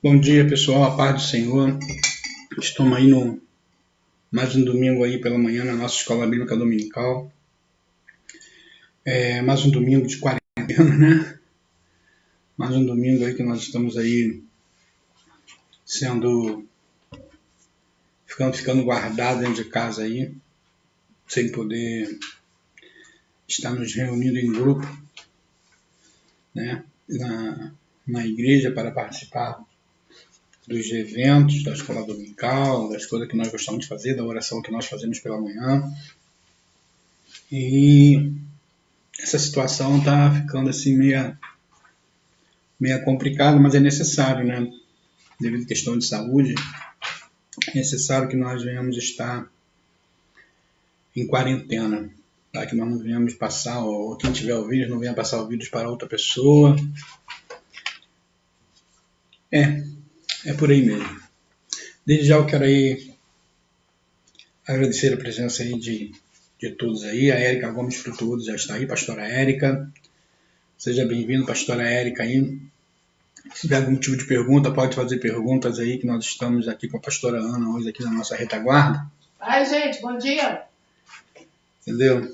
Bom dia, pessoal, a paz do Senhor. Estamos aí no mais um domingo aí pela manhã na nossa escola bíblica dominical. Mais um domingo de quarentena, né? Mais um domingo aí que nós estamos aí ficando guardados dentro de casa aí, sem poder estar nos reunindo em grupo, né? Na igreja para participar dos eventos da escola dominical, das coisas que nós gostamos de fazer, da oração que nós fazemos pela manhã. E essa situação está ficando assim meia complicada, mas é necessário, né? Devido à questão de saúde, é necessário que nós venhamos estar em quarentena, para que nós não venhamos passar, ou quem tiver o vírus não venha passar o vírus para outra pessoa. É por aí mesmo. Desde já eu quero aí agradecer a presença aí de todos aí. A Érica Gomes Frutuoso já está aí, pastora Érica. Seja bem-vindo, pastora Érica aí. Se tiver algum tipo de pergunta, pode fazer perguntas aí, que nós estamos aqui com a pastora Ana hoje aqui na nossa retaguarda. Ai, gente, bom dia. Entendeu?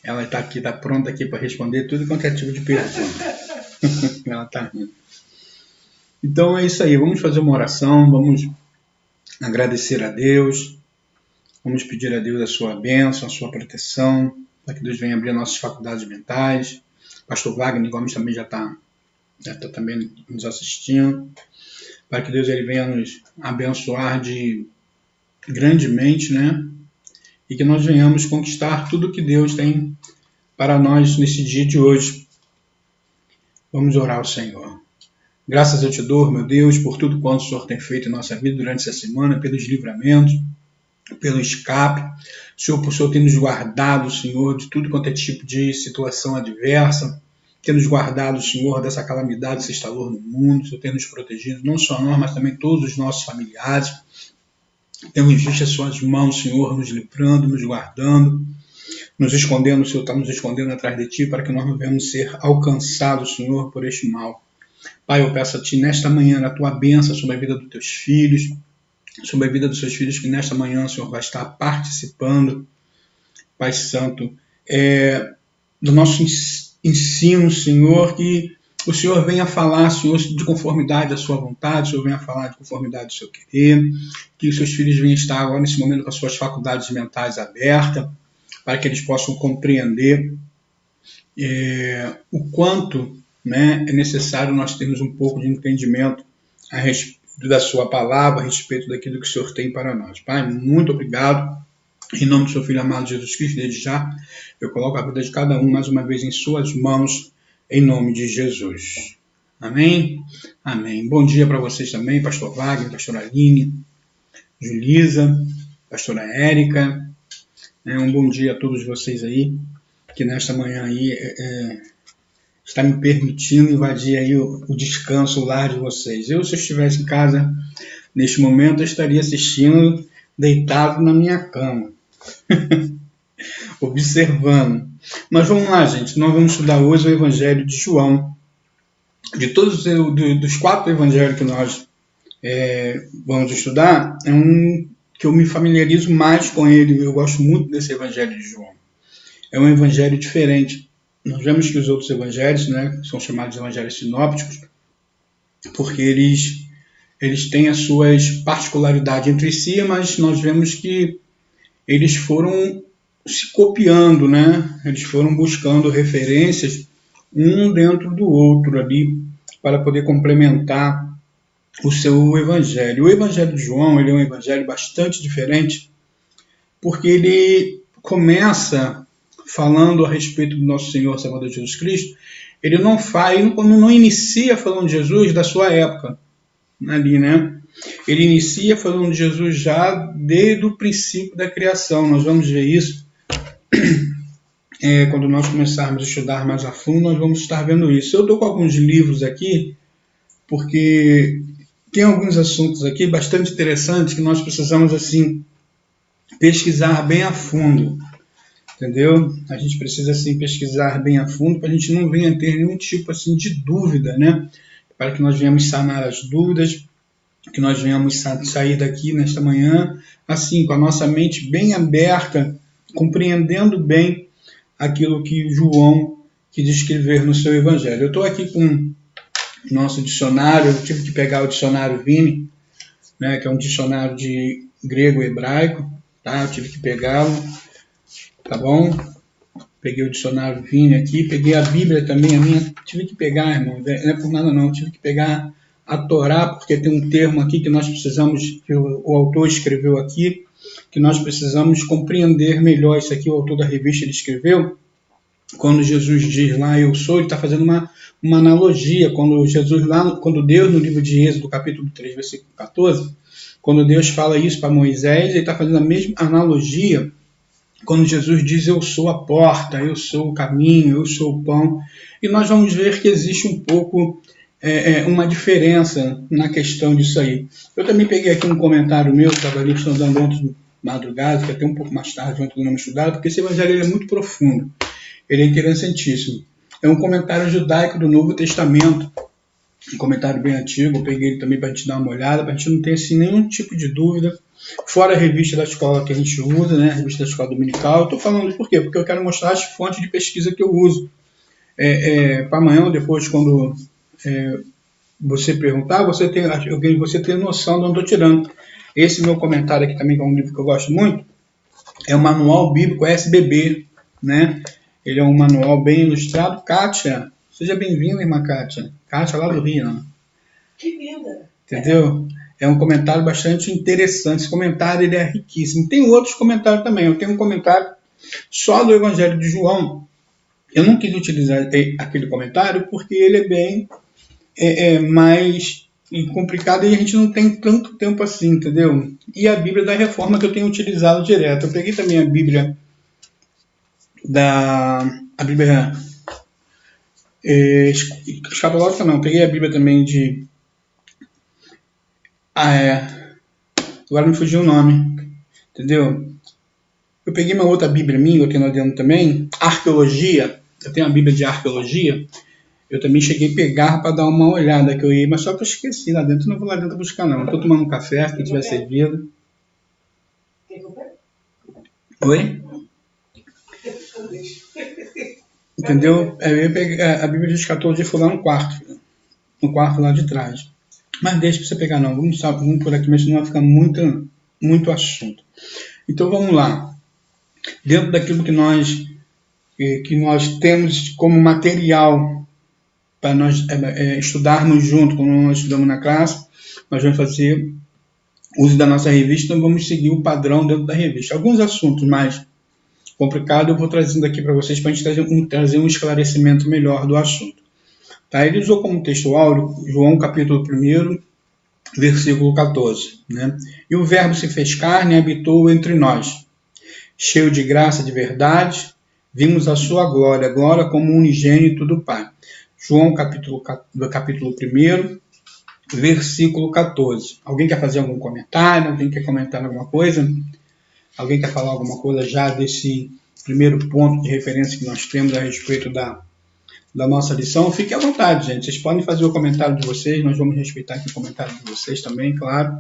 Ela está aqui, está pronta aqui para responder tudo quanto é tipo de pergunta. Ela está rindo. Então é isso aí, vamos fazer uma oração, vamos agradecer a Deus, vamos pedir a Deus a sua bênção, a sua proteção, para que Deus venha abrir nossas faculdades mentais. Pastor Wagner Gomes também já está também nos assistindo, para que Deus ele venha nos abençoar grandemente, né? E que nós venhamos conquistar tudo que Deus tem para nós nesse dia de hoje. Vamos orar ao Senhor. Graças eu te dou, meu Deus, por tudo quanto o Senhor tem feito em nossa vida durante essa semana, pelos livramentos, pelo escape. Senhor, por o Senhor ter nos guardado, Senhor, de tudo quanto é tipo de situação adversa, ter nos guardado, Senhor, dessa calamidade que se instalou no mundo, Senhor, ter nos protegido, não só nós, mas também todos os nossos familiares. Temos visto as suas mãos, Senhor, nos livrando, nos guardando, nos escondendo, o Senhor está nos escondendo atrás de Ti, para que nós não venhamos ser alcançados, Senhor, por este mal. Pai, eu peço a Ti nesta manhã a Tua bênção sobre a vida dos Teus filhos, sobre a vida dos Seus filhos que nesta manhã, Senhor, vai estar participando, Pai Santo, do nosso ensino, Senhor, que o Senhor venha falar, Senhor, de conformidade à sua vontade, o Senhor venha falar de conformidade ao seu querer, que os seus filhos venham estar agora nesse momento com as suas faculdades mentais abertas, para que eles possam compreender o quanto, né, é necessário nós termos um pouco de entendimento a respeito da sua palavra, a respeito daquilo que o Senhor tem para nós. Pai, muito obrigado. Em nome do seu Filho amado Jesus Cristo, desde já, eu coloco a vida de cada um mais uma vez em suas mãos, em nome de Jesus. Amém? Amém. Bom dia para vocês também, pastor Wagner, pastora Aline, Julisa, pastora Érica. Um bom dia a todos vocês aí, que nesta manhã aí está me permitindo invadir aí o descanso, o lar de vocês. Se eu estivesse em casa neste momento, eu estaria assistindo deitado na minha cama, observando. Mas vamos lá, gente, nós vamos estudar hoje o Evangelho de João. De todos dos 4 evangelhos que nós vamos estudar, é um que eu me familiarizo mais com ele. Eu gosto muito desse Evangelho de João. É um evangelho diferente. Nós vemos que os outros evangelhos, né, são chamados de evangelhos sinópticos, porque eles têm as suas particularidades entre si, mas nós vemos que eles foram se copiando, né? Eles foram buscando referências um dentro do outro ali, para poder complementar o seu evangelho. O Evangelho de João ele é um evangelho bastante diferente, porque ele começa falando a respeito do nosso Senhor Salvador Jesus Cristo. Ele não inicia falando de Jesus da sua época, ali, né? Ele inicia falando de Jesus já desde o princípio da criação. Nós vamos ver isso quando nós começarmos a estudar mais a fundo, nós vamos estar vendo isso. Eu estou com alguns livros aqui, porque tem alguns assuntos aqui bastante interessantes que nós precisamos assim pesquisar bem a fundo, entendeu? A gente precisa assim pesquisar bem a fundo para a gente não venha ter nenhum tipo assim de dúvida, né? para que nós venhamos sanar as dúvidas, que nós venhamos sair daqui nesta manhã, assim, com a nossa mente bem aberta, compreendendo bem aquilo que João quis escrever no seu Evangelho. Eu estou aqui com o nosso dicionário, eu tive que pegar o dicionário Vini, né, que é um dicionário de grego e hebraico, tá? Eu tive que pegá-lo, tá bom? Peguei o dicionário Vini aqui, peguei a Bíblia também, a minha, tive que pegar, irmão, não é por nada não, tive que pegar a Torá, porque tem um termo aqui que nós precisamos, que o autor escreveu aqui, que nós precisamos compreender melhor. Isso aqui o autor da revista ele escreveu, quando Jesus diz lá, eu sou, ele está fazendo uma analogia, quando Deus, no livro de Êxodo, capítulo 3, versículo 14, quando Deus fala isso para Moisés, ele está fazendo a mesma analogia, quando Jesus diz, eu sou a porta, eu sou o caminho, eu sou o pão, e nós vamos ver que existe um pouco uma diferença na questão disso aí. Eu também peguei aqui um comentário meu, estava ali estudando ontem madrugada, que até um pouco mais tarde, ontem eu não estudava, porque esse evangelho é muito profundo, ele é interessantíssimo. É um comentário judaico do Novo Testamento, um comentário bem antigo, eu peguei ele também para a gente dar uma olhada, para a gente não ter assim, nenhum tipo de dúvida, fora a revista da escola que a gente usa, né, a revista da escola dominical. Eu estou falando isso por quê? Porque eu quero mostrar as fontes de pesquisa que eu uso. Para amanhã ou depois, quando você perguntar, você tem noção de onde eu estou tirando. Esse meu comentário aqui também, que é um livro que eu gosto muito, é o Manual Bíblico SBB, né? Ele é um manual bem ilustrado. Kátia, seja bem-vinda, irmã Kátia. Kátia lá do Rio, né? Que linda! Entendeu? É um comentário bastante interessante. Esse comentário ele é riquíssimo. Tem outros comentários também. Eu tenho um comentário só do Evangelho de João. Eu não quis utilizar aquele comentário porque ele é bem mais complicado e a gente não tem tanto tempo assim, entendeu? E a Bíblia da Reforma que eu tenho utilizado direto. Eu peguei também a Bíblia escatológica não, peguei a Bíblia também de agora me fugiu o nome, entendeu? Eu peguei uma outra Bíblia minha, eu tenho lá dentro também, arqueologia, eu tenho uma Bíblia de arqueologia, eu também cheguei a pegar para dar uma olhada que eu ia, mas só que eu esqueci lá dentro, não vou lá dentro buscar não, estou tomando um café, se tiver servido. Oi? Entendeu? Eu ia pegar a Bíblia de escatologia e foi lá no quarto lá de trás. Mas deixa para você pegar não, vamos por aqui, mas senão vai ficar muito assunto. Então vamos lá. Dentro daquilo que nós temos como material para nós estudarmos junto, como nós estudamos na classe, nós vamos fazer uso da nossa revista, então vamos seguir o padrão dentro da revista. Alguns assuntos mais complicados eu vou trazendo aqui para vocês, para a gente trazer um esclarecimento melhor do assunto. Tá? Ele usou como texto áureo João capítulo 1, versículo 14. Né? E o verbo se fez carne e habitou entre nós, cheio de graça e de verdade, vimos a sua glória, glória como unigênito do Pai. João capítulo 1, versículo 14. Alguém quer fazer algum comentário? Alguém quer comentar alguma coisa? Alguém quer falar alguma coisa já desse primeiro ponto de referência que nós temos a respeito da nossa lição? Fique à vontade, gente. Vocês podem fazer o comentário de vocês, nós vamos respeitar aqui o comentário de vocês também, claro.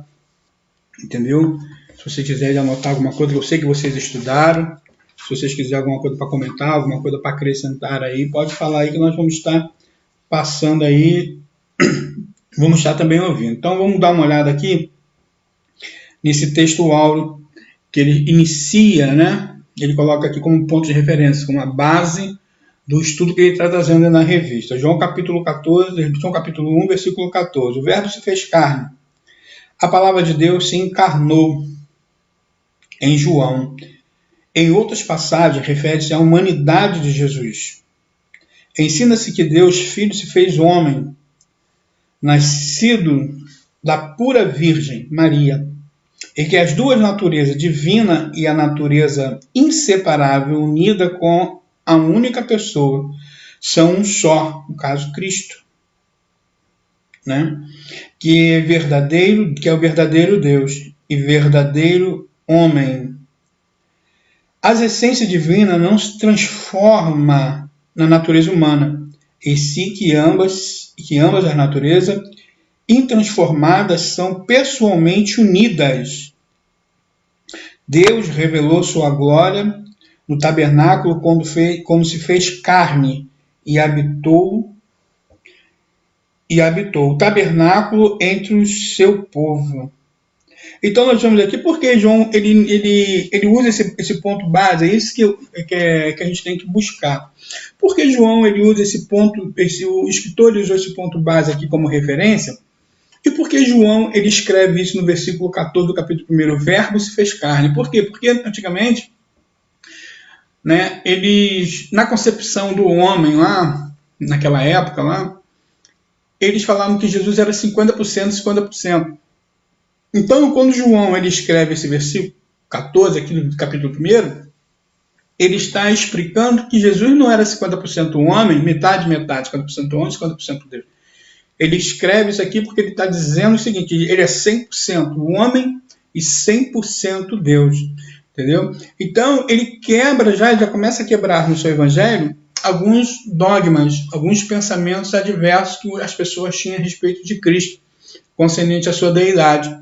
Entendeu? Se vocês quiserem anotar alguma coisa, eu sei que vocês estudaram. Se vocês quiserem alguma coisa para comentar, alguma coisa para acrescentar aí, pode falar aí que nós vamos estar passando aí, vamos estar também ouvindo. Então vamos dar uma olhada aqui nesse texto áureo que ele inicia, né? Ele coloca aqui como ponto de referência, como a base do estudo que ele está trazendo na revista. João capítulo 1, versículo 14. O verbo se fez carne. A palavra de Deus se encarnou em João. Em outras passagens, refere-se à humanidade de Jesus. Ensina-se que Deus, Filho, se fez homem, nascido da pura Virgem, Maria, e que as duas naturezas, divina e a natureza inseparável, unida com a única pessoa, são um só, no caso Cristo, né? Que é o verdadeiro Deus e verdadeiro homem. As essências divinas não se transformam na natureza humana, e sim que ambas e que ambas as naturezas intransformadas são pessoalmente unidas. Deus revelou sua glória no tabernáculo quando se fez carne e habitou o tabernáculo entre o seu povo. Então nós vamos aqui porque João ele usa esse ponto base, é isso que a gente tem que buscar. Porque João ele usa esse ponto, o escritor usou esse ponto base aqui como referência, e porque João ele escreve isso no versículo 14 do capítulo 1, o verbo se fez carne. Por quê? Porque antigamente, né, eles, na concepção do homem lá, naquela época lá, eles falavam que Jesus era 50%, 50%. Então, quando João ele escreve esse versículo 14 aqui no capítulo 1, ele está explicando que Jesus não era 50% homem, metade, 50% homem, 50% Deus. Ele escreve isso aqui porque ele está dizendo o seguinte, ele é 100% homem e 100% Deus. Entendeu? Então, ele já começa a quebrar no seu evangelho alguns dogmas, alguns pensamentos adversos que as pessoas tinham a respeito de Cristo, concernente à sua deidade,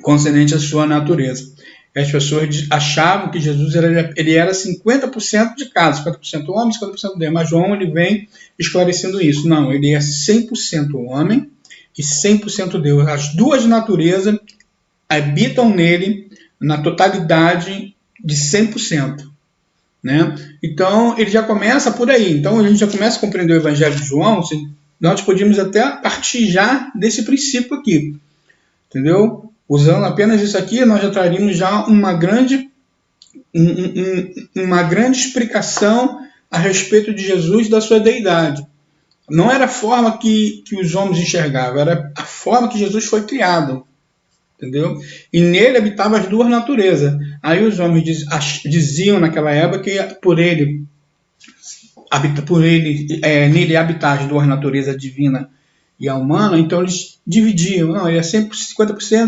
concernente à sua natureza. E as pessoas achavam que Jesus ele era 50% de cada, 50% homem, 50% Deus. Mas João ele vem esclarecendo isso. Não, ele é 100% homem e 100% Deus. As duas naturezas habitam nele na totalidade de 100%. Né? Então, ele já começa por aí. Então, a gente já começa a compreender o Evangelho de João. Nós podíamos até partir já desse princípio aqui. Entendeu? Usando apenas isso aqui, nós já traríamos já uma grande explicação a respeito de Jesus e da sua deidade. Não era a forma que os homens enxergavam, era a forma que Jesus foi criado. Entendeu? E nele habitavam as duas naturezas. Aí os homens diziam naquela época que nele habitar as duas naturezas, a divina e a humana, então eles dividiam. Não, ele é 50%,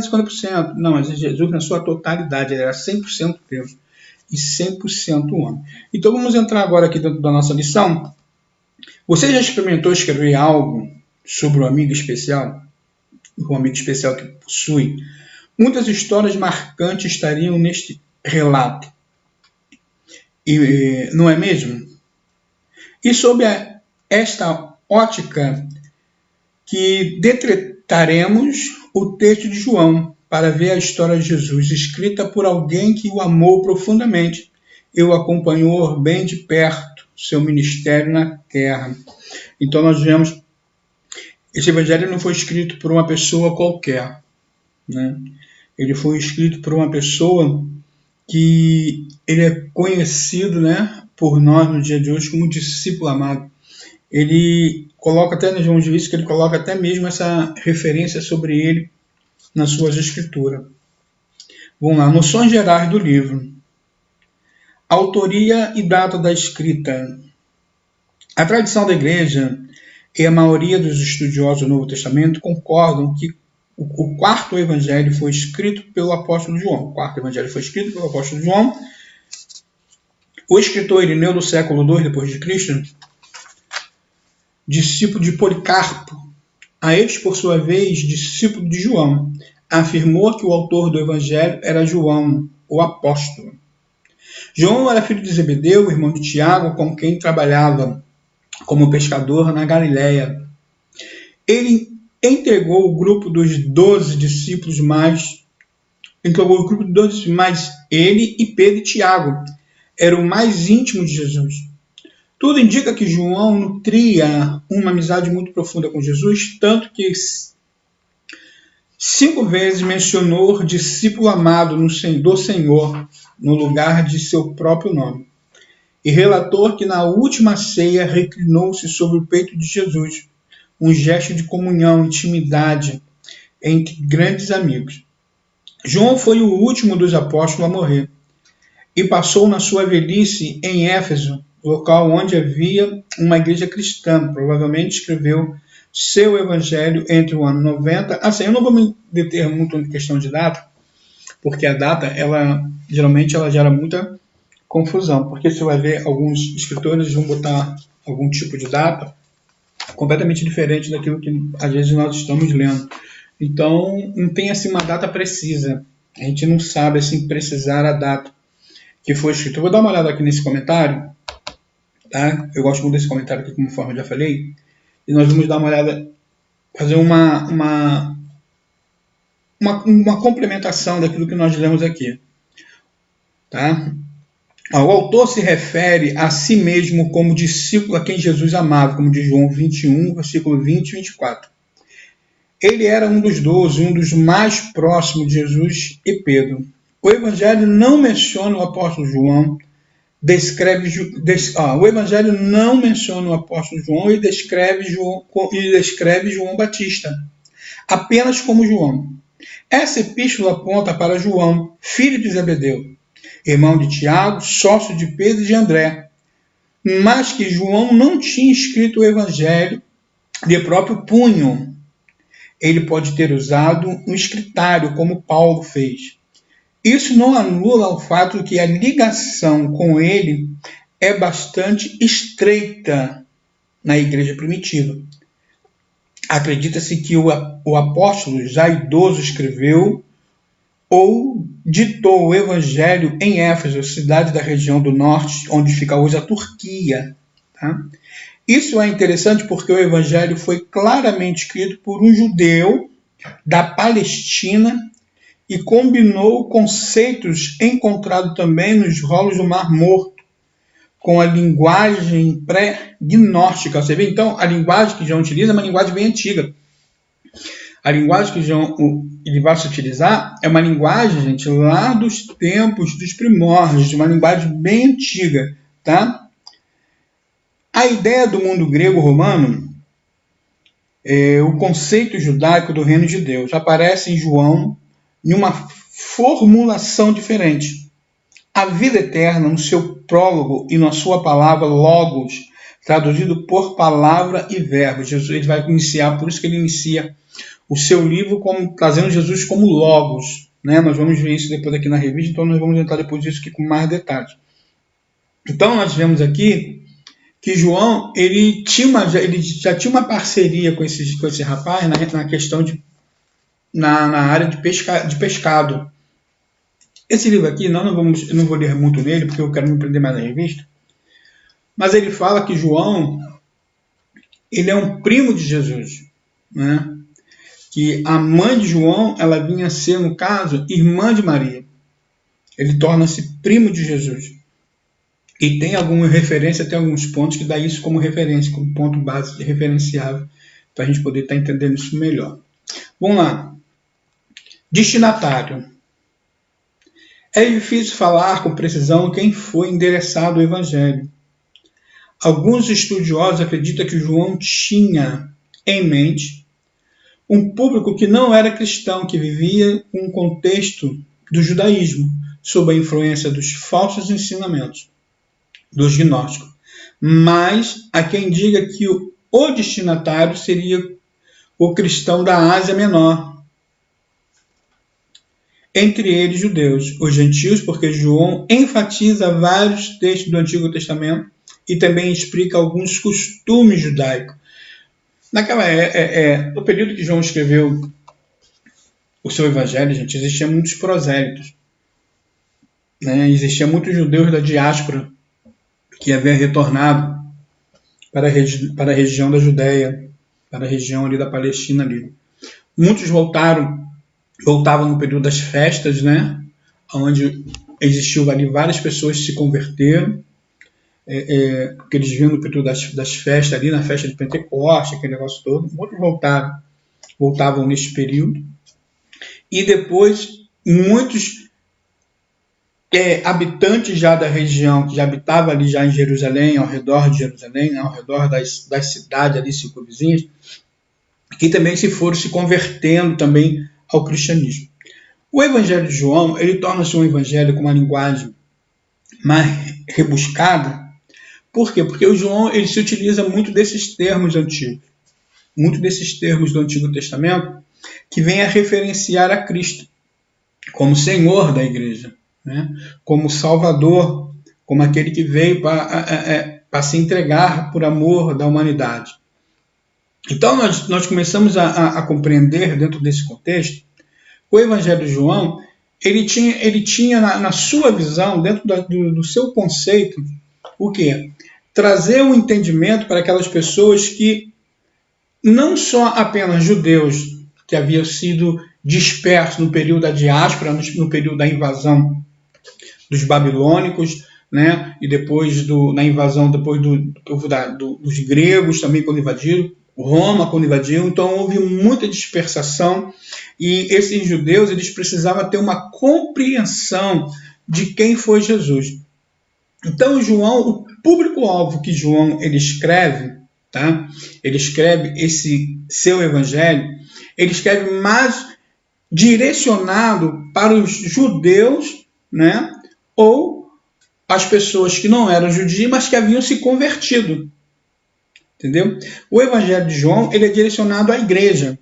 50%. Não, mas Jesus na sua totalidade, ele era 100% Deus e 100% homem. Então vamos entrar agora aqui dentro da nossa lição. Você já experimentou escrever algo sobre o amigo especial? O amigo especial que possui? Muitas histórias marcantes estariam neste relato. E, não é mesmo? E sob esta ótica que detretaremos o texto de João para ver a história de Jesus escrita por alguém que o amou profundamente e o acompanhou bem de perto seu ministério na terra. Então nós vemos, esse evangelho não foi escrito por uma pessoa qualquer, né? Ele foi escrito por uma pessoa que ele é conhecido, né, por nós no dia de hoje como discípulo amado. Ele coloca até, nós vamos ver isso, que ele coloca até mesmo essa referência sobre ele nas suas escrituras. Vamos lá, noções gerais do livro. Autoria e data da escrita. A tradição da igreja e a maioria dos estudiosos do Novo Testamento concordam que o quarto evangelho foi escrito pelo apóstolo João. O quarto evangelho foi escrito pelo apóstolo João. O escritor Irineu do século II d.C., discípulo de Policarpo, a este, por sua vez, discípulo de João, afirmou que o autor do evangelho era João, o apóstolo. João era filho de Zebedeu, irmão de Tiago, com quem trabalhava como pescador na Galiléia. Ele entregou o grupo dos 12 discípulos mais ele e Pedro e Tiago eram o mais íntimo de Jesus. Tudo indica que João nutria uma amizade muito profunda com Jesus, tanto que 5 vezes mencionou discípulo amado do Senhor no lugar de seu próprio nome. E relatou que na última ceia reclinou-se sobre o peito de Jesus, um gesto de comunhão, intimidade entre grandes amigos. João foi o último dos apóstolos a morrer e passou na sua velhice em Éfeso, local onde havia uma igreja cristã. Provavelmente escreveu seu evangelho entre o ano 90. Assim, eu não vou me deter muito em questão de data, porque a data, geralmente ela gera muita confusão, porque você vai ver alguns escritores vão botar algum tipo de data completamente diferente daquilo que às vezes nós estamos lendo. Então, não tem assim uma data precisa. A gente não sabe assim precisar a data que foi escrito. Eu vou dar uma olhada aqui nesse comentário, tá? Eu gosto muito desse comentário aqui, conforme eu já falei, e nós vamos dar uma olhada, fazer uma complementação daquilo que nós lemos aqui, tá? O autor se refere a si mesmo como discípulo a quem Jesus amava, como diz João 21, versículo 20 e 24. Ele era um dos 12, um dos mais próximos de Jesus e Pedro. O Evangelho não menciona o apóstolo João, o Evangelho não menciona o apóstolo João e descreve João Batista, apenas como João. Essa epístola aponta para João, filho de Zebedeu, irmão de Tiago, sócio de Pedro e de André, mas que João não tinha escrito o Evangelho de próprio punho. Ele pode ter usado um escritário, como Paulo fez. Isso não anula o fato de que a ligação com ele é bastante estreita na igreja primitiva. Acredita-se que o apóstolo já idoso escreveu ou ditou o Evangelho em Éfeso, cidade da região do norte, onde fica hoje a Turquia. Tá? Isso é interessante porque o Evangelho foi claramente escrito por um judeu da Palestina e combinou conceitos encontrados também nos rolos do Mar Morto, com a linguagem pré-gnóstica. Você vê, então, a linguagem que João utiliza é uma linguagem bem antiga. A linguagem que João ele vai se utilizar é uma linguagem, gente, lá dos tempos dos primórdios, uma linguagem bem antiga, tá? A ideia do mundo grego-romano, o conceito judaico do reino de Deus, aparece em João em uma formulação diferente. A vida eterna, no seu prólogo e na sua palavra logos, traduzido por palavra e verbo. Jesus ele vai iniciar, por isso que ele inicia o seu livro trazendo Jesus como logos. Né? Nós vamos ver isso depois aqui na revista, então nós vamos entrar depois disso aqui com mais detalhes. Então nós vemos aqui que João ele já tinha uma parceria com esse rapaz na questão na área de pescado. Esse livro aqui, eu não vou ler muito nele, porque eu quero me prender mais na revista, mas ele fala que João ele é um primo de Jesus, né? Que a mãe de João ela vinha a ser, no caso, irmã de Maria. Ele torna-se primo de Jesus. E tem alguma referência, tem alguns pontos que dá isso como referência, como ponto base referenciável, para a gente poder estar entendendo isso melhor. Vamos lá. Destinatário. É difícil falar com precisão quem foi endereçado o Evangelho. Alguns estudiosos acreditam que João tinha em mente um público que não era cristão, que vivia um contexto do judaísmo, sob a influência dos falsos ensinamentos, dos gnósticos. Mas há quem diga que o destinatário seria o cristão da Ásia Menor, entre eles judeus, os gentios, porque João enfatiza vários textos do Antigo Testamento e também explica alguns costumes judaicos. No período que João escreveu o seu evangelho, gente, existiam muitos prosélitos. Né? Existiam muitos judeus da diáspora que haviam retornado para a região da Judéia, para a região ali da Palestina. Ali. Muitos voltavam no período das festas, né? Onde existiu ali várias pessoas que se converteram, porque eles vinham no período das festas ali, na festa de Pentecostes, aquele negócio todo. Muitos voltavam nesse período. E depois, muitos habitantes já da região, que já habitavam ali já em Jerusalém, ao redor de Jerusalém, ao redor das cidades ali circunvizinhas, que também se foram se convertendo também ao cristianismo. O Evangelho de João, ele torna-se um evangelho com uma linguagem mais rebuscada. Por quê? Porque o João ele se utiliza muito desses termos antigos, muito desses termos do Antigo Testamento, que vem a referenciar a Cristo como Senhor da igreja, né? Como Salvador, como aquele que veio para se entregar por amor da humanidade. Então, nós começamos a compreender, dentro desse contexto, o Evangelho de João, ele tinha na sua visão, dentro do seu conceito, o quê? Trazer um entendimento para aquelas pessoas que, não só apenas judeus, que haviam sido dispersos no período da diáspora, no período da invasão dos babilônicos, né? E depois na invasão depois dos gregos também, quando invadiram, Roma quando invadiu, então houve muita dispersação e esses judeus eles precisavam ter uma compreensão de quem foi Jesus. Então João, o público-alvo que João ele escreve, tá? Ele escreve esse seu evangelho, ele escreve mais direcionado para os judeus, né? Ou as pessoas que não eram judias, mas que haviam se convertido. Entendeu? O Evangelho de João ele é direcionado à igreja.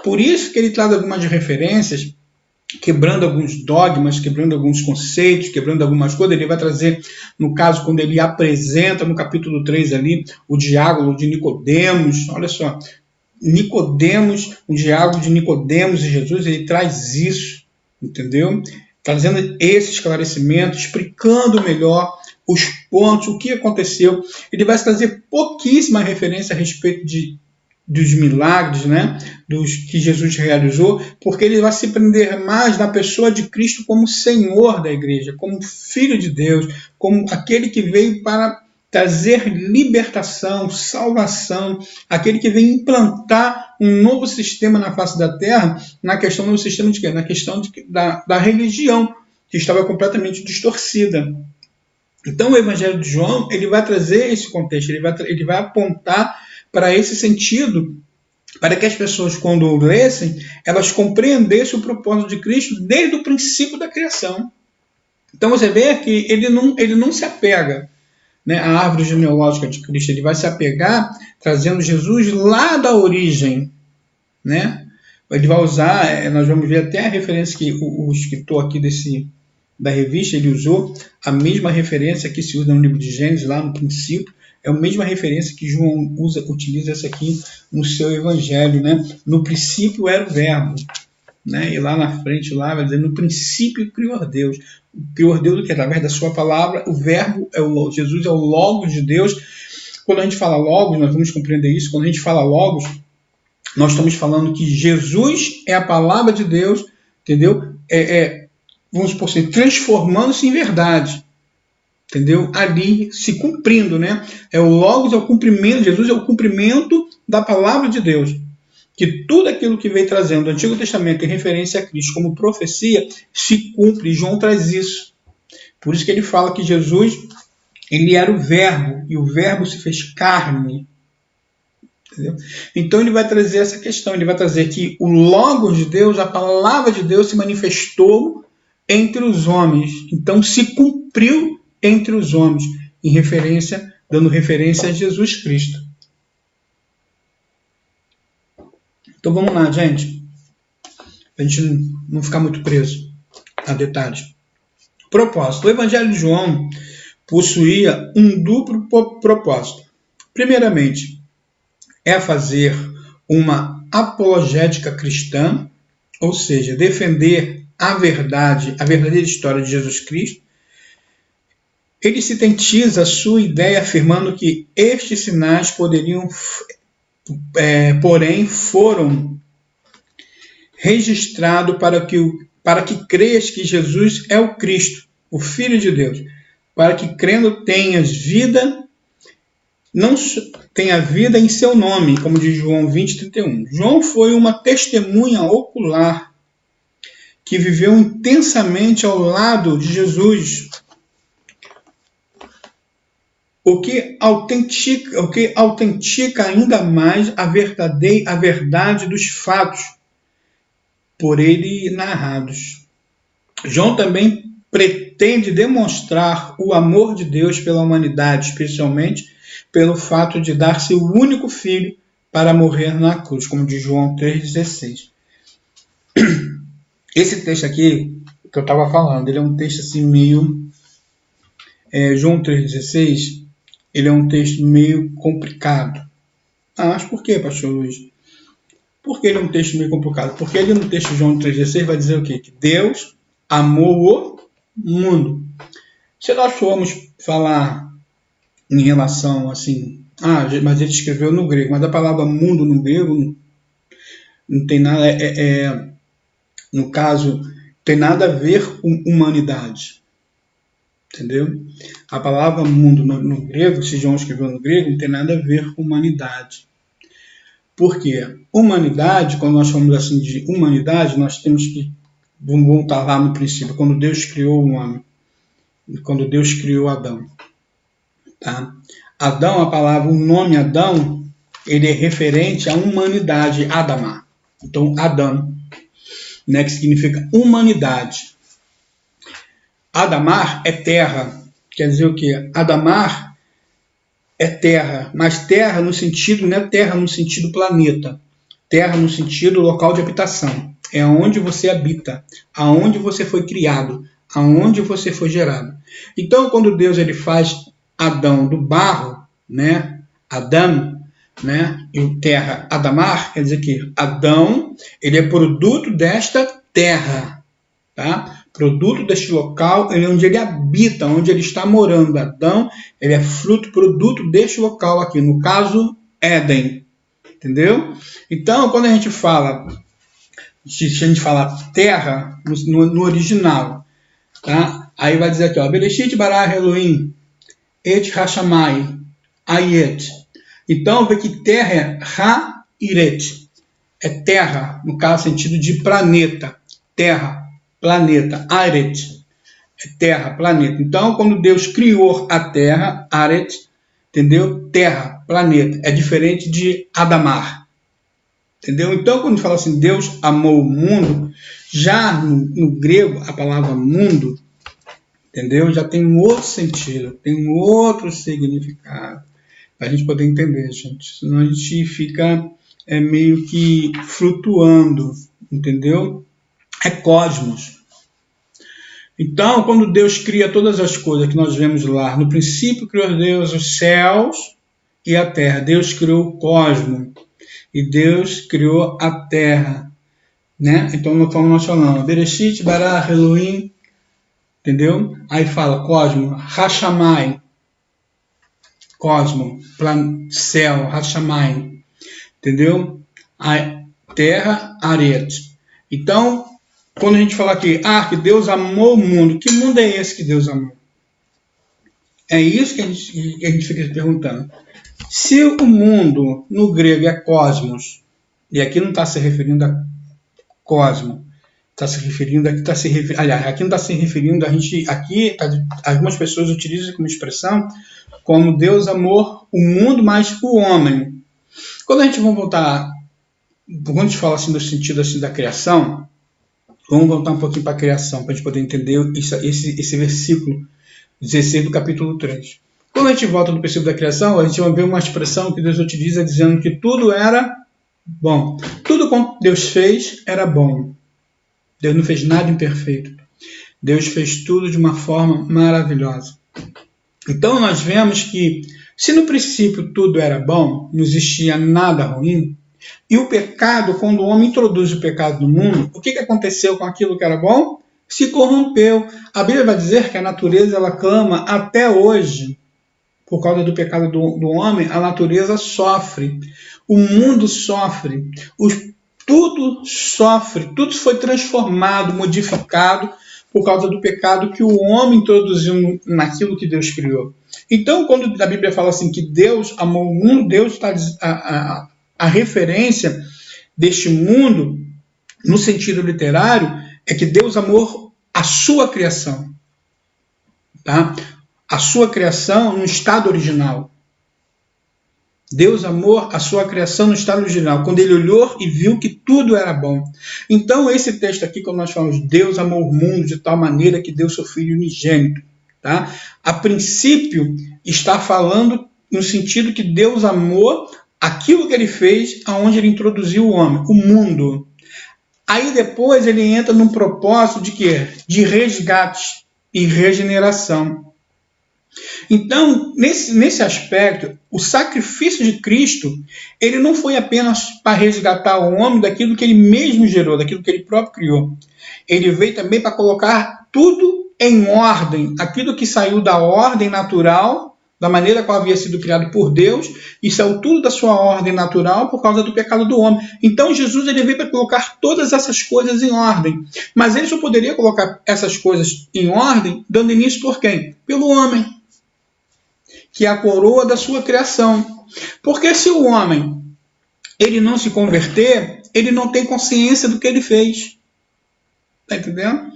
Por isso que ele traz algumas referências, quebrando alguns dogmas, quebrando alguns conceitos, quebrando algumas coisas. Ele vai trazer, no caso, quando ele apresenta no capítulo 3 ali, o diálogo de Nicodemos. Olha só, Nicodemos, o diálogo de Nicodemos e Jesus, ele traz isso, entendeu? Trazendo esse esclarecimento, explicando melhor os pontos, o que aconteceu. Ele vai trazer pouquíssima referência a respeito dos milagres, né, dos que Jesus realizou, porque ele vai se prender mais na pessoa de Cristo como Senhor da igreja, como Filho de Deus, como aquele que veio para trazer libertação, salvação, aquele que vem implantar um novo sistema na face da terra, na questão do sistema de quê? Na questão da religião, que estava completamente distorcida. Então o Evangelho de João ele vai trazer esse contexto, ele vai apontar para esse sentido, para que as pessoas, quando lessem, elas compreendessem o propósito de Cristo desde o princípio da criação. Então você vê que ele não se apega, né, à árvore genealógica de Cristo, ele vai se apegar trazendo Jesus lá da origem, né? Ele vai usar, nós vamos ver até a referência que o escritor aqui da revista, ele usou a mesma referência que se usa no livro de Gênesis, lá no princípio, é a mesma referência que João utiliza essa aqui no seu evangelho, né? No princípio era o verbo, né? E lá na frente, lá vai dizer, no princípio criou Deus. Criou Deus do que? Através da sua palavra, o verbo, Jesus é o Logos de Deus. Quando a gente fala Logos, nós vamos compreender isso, quando a gente fala Logos, nós estamos falando que Jesus é a palavra de Deus, entendeu? Vamos supor assim, transformando-se em verdade, entendeu? Ali se cumprindo, né? O Logos é o cumprimento, Jesus é o cumprimento da palavra de Deus. Que tudo aquilo que veio trazendo do Antigo Testamento em referência a Cristo como profecia se cumpre. João traz isso. Por isso que ele fala que Jesus ele era o verbo e o verbo se fez carne. Entendeu? Então ele vai trazer essa questão, ele vai trazer que o Logos de Deus, a palavra de Deus se manifestou entre os homens. Então se cumpriu entre os homens, dando referência a Jesus Cristo. Então vamos lá, gente. Para a gente não ficar muito preso a detalhes. Propósito. O Evangelho de João possuía um duplo propósito. Primeiramente, é fazer uma apologética cristã, ou seja, defender a verdadeira história de Jesus Cristo. Ele sintetiza a sua ideia afirmando que estes sinais porém foram registrados para que creias que Jesus é o Cristo, o Filho de Deus, para que crendo tenha vida em seu nome, como diz João 20:31. João foi uma testemunha ocular que viveu intensamente ao lado de Jesus, o que autentica ainda mais a verdade dos fatos por ele narrados. João também pretende demonstrar o amor de Deus pela humanidade, especialmente pelo fato de dar seu único filho para morrer na cruz, como diz João 3,16. Esse texto aqui que eu estava falando, ele é um texto assim meio... João 3,16, ele é um texto meio complicado. Ah, mas por que, pastor Luiz? Porque ele é um texto meio complicado. Porque ele no texto de João 3,16 vai dizer o quê? Que Deus amou o mundo. Se nós formos falar em relação assim, mas ele escreveu no grego, mas a palavra mundo no grego não tem nada, no caso, tem nada a ver com humanidade. Entendeu? A palavra mundo no grego, se João escreveu no grego, não tem nada a ver com humanidade. Por quê? Humanidade, quando nós falamos assim de humanidade, nós temos que voltar lá no princípio, quando Deus criou o homem, quando Deus criou Adão. Tá? Adão, a palavra, o nome Adão, ele é referente à humanidade, Adamá. Então, Adão, né, que significa humanidade. Adamar é terra. Quer dizer o quê? Adamar é terra, mas terra no sentido, não é terra no sentido planeta. Terra no sentido local de habitação. É onde você habita, aonde você foi criado, aonde você foi gerado. Então, quando Deus ele faz Adão do barro, né? Adão, né? E o terra, Adamar, quer dizer que Adão, ele é produto desta terra, tá? Produto deste local, ele é onde ele habita, onde ele está morando. Adão, ele é fruto, produto deste local aqui, no caso, Éden. Entendeu? Então, quando a gente fala terra, no original, tá? Aí vai dizer aqui, ó, Bereshit bara Elohim, et hashamai, ayet. Então, vê que terra é ha-iret. É terra, no caso, sentido de planeta. Terra. Planeta, Aret, é terra, planeta. Então, quando Deus criou a terra, Aret, entendeu? Terra, planeta, é diferente de Adamar, entendeu? Então, quando fala assim, Deus amou o mundo, já no grego, a palavra mundo, entendeu? Já tem um outro sentido, tem um outro significado, para a gente poder entender, gente. Senão a gente fica meio que flutuando, entendeu? É cosmos. Então, quando Deus cria todas as coisas que nós vemos lá, no princípio criou Deus os céus e a terra. Deus criou o cosmos e Deus criou a terra, né? Então, como nós falamos, Bereshit bara Elohim, entendeu? Aí fala cosmos, Hashamai, cosmos, céu, Hashamai, entendeu? A terra, Aret. Então, quando a gente fala aqui, que Deus amou o mundo, que mundo é esse que Deus amou? É isso que a gente fica se perguntando. Se o mundo, no grego, é cosmos, e aqui não está se referindo a cosmos, está se referindo, aqui não está se referindo a gente, aqui algumas pessoas utilizam como expressão, como Deus amou o mundo mais o homem. Quando a gente vai voltar, quando a gente fala assim no sentido assim da criação, vamos voltar um pouquinho para a criação, para a gente poder entender esse versículo 16 do capítulo 3. Quando a gente volta no princípio da criação, a gente vai ver uma expressão que Deus utiliza dizendo que tudo era bom. Tudo quanto Deus fez era bom. Deus não fez nada imperfeito. Deus fez tudo de uma forma maravilhosa. Então nós vemos que se no princípio tudo era bom, não existia nada ruim, e o pecado, quando o homem introduz o pecado no mundo, o que aconteceu com aquilo que era bom? Se corrompeu. A Bíblia vai dizer que a natureza ela clama até hoje. Por causa do pecado do homem, a natureza sofre. O mundo sofre. Tudo sofre. Tudo foi transformado, modificado por causa do pecado que o homem introduziu naquilo que Deus criou. Então, quando a Bíblia fala assim que Deus amou o mundo, Deus está a referência deste mundo, no sentido literário, é que Deus amou a sua criação. Tá? A sua criação no estado original. Deus amou a sua criação no estado original, quando ele olhou e viu que tudo era bom. Então, esse texto aqui, quando nós falamos, Deus amou o mundo de tal maneira que deu seu Filho unigênito. Tá? A princípio, está falando no sentido que Deus amou aquilo que ele fez, aonde ele introduziu o homem, o mundo. Aí depois ele entra num propósito de quê? De resgate e regeneração. Então, nesse aspecto, o sacrifício de Cristo, ele não foi apenas para resgatar o homem daquilo que ele mesmo gerou, daquilo que ele próprio criou. Ele veio também para colocar tudo em ordem, aquilo que saiu da ordem natural, da maneira qual havia sido criado por Deus, e saiu tudo da sua ordem natural por causa do pecado do homem. Então Jesus ele veio para colocar todas essas coisas em ordem. Mas ele só poderia colocar essas coisas em ordem dando início por quem? Pelo homem, que é a coroa da sua criação. Porque se o homem ele não se converter, ele não tem consciência do que ele fez. Está entendendo?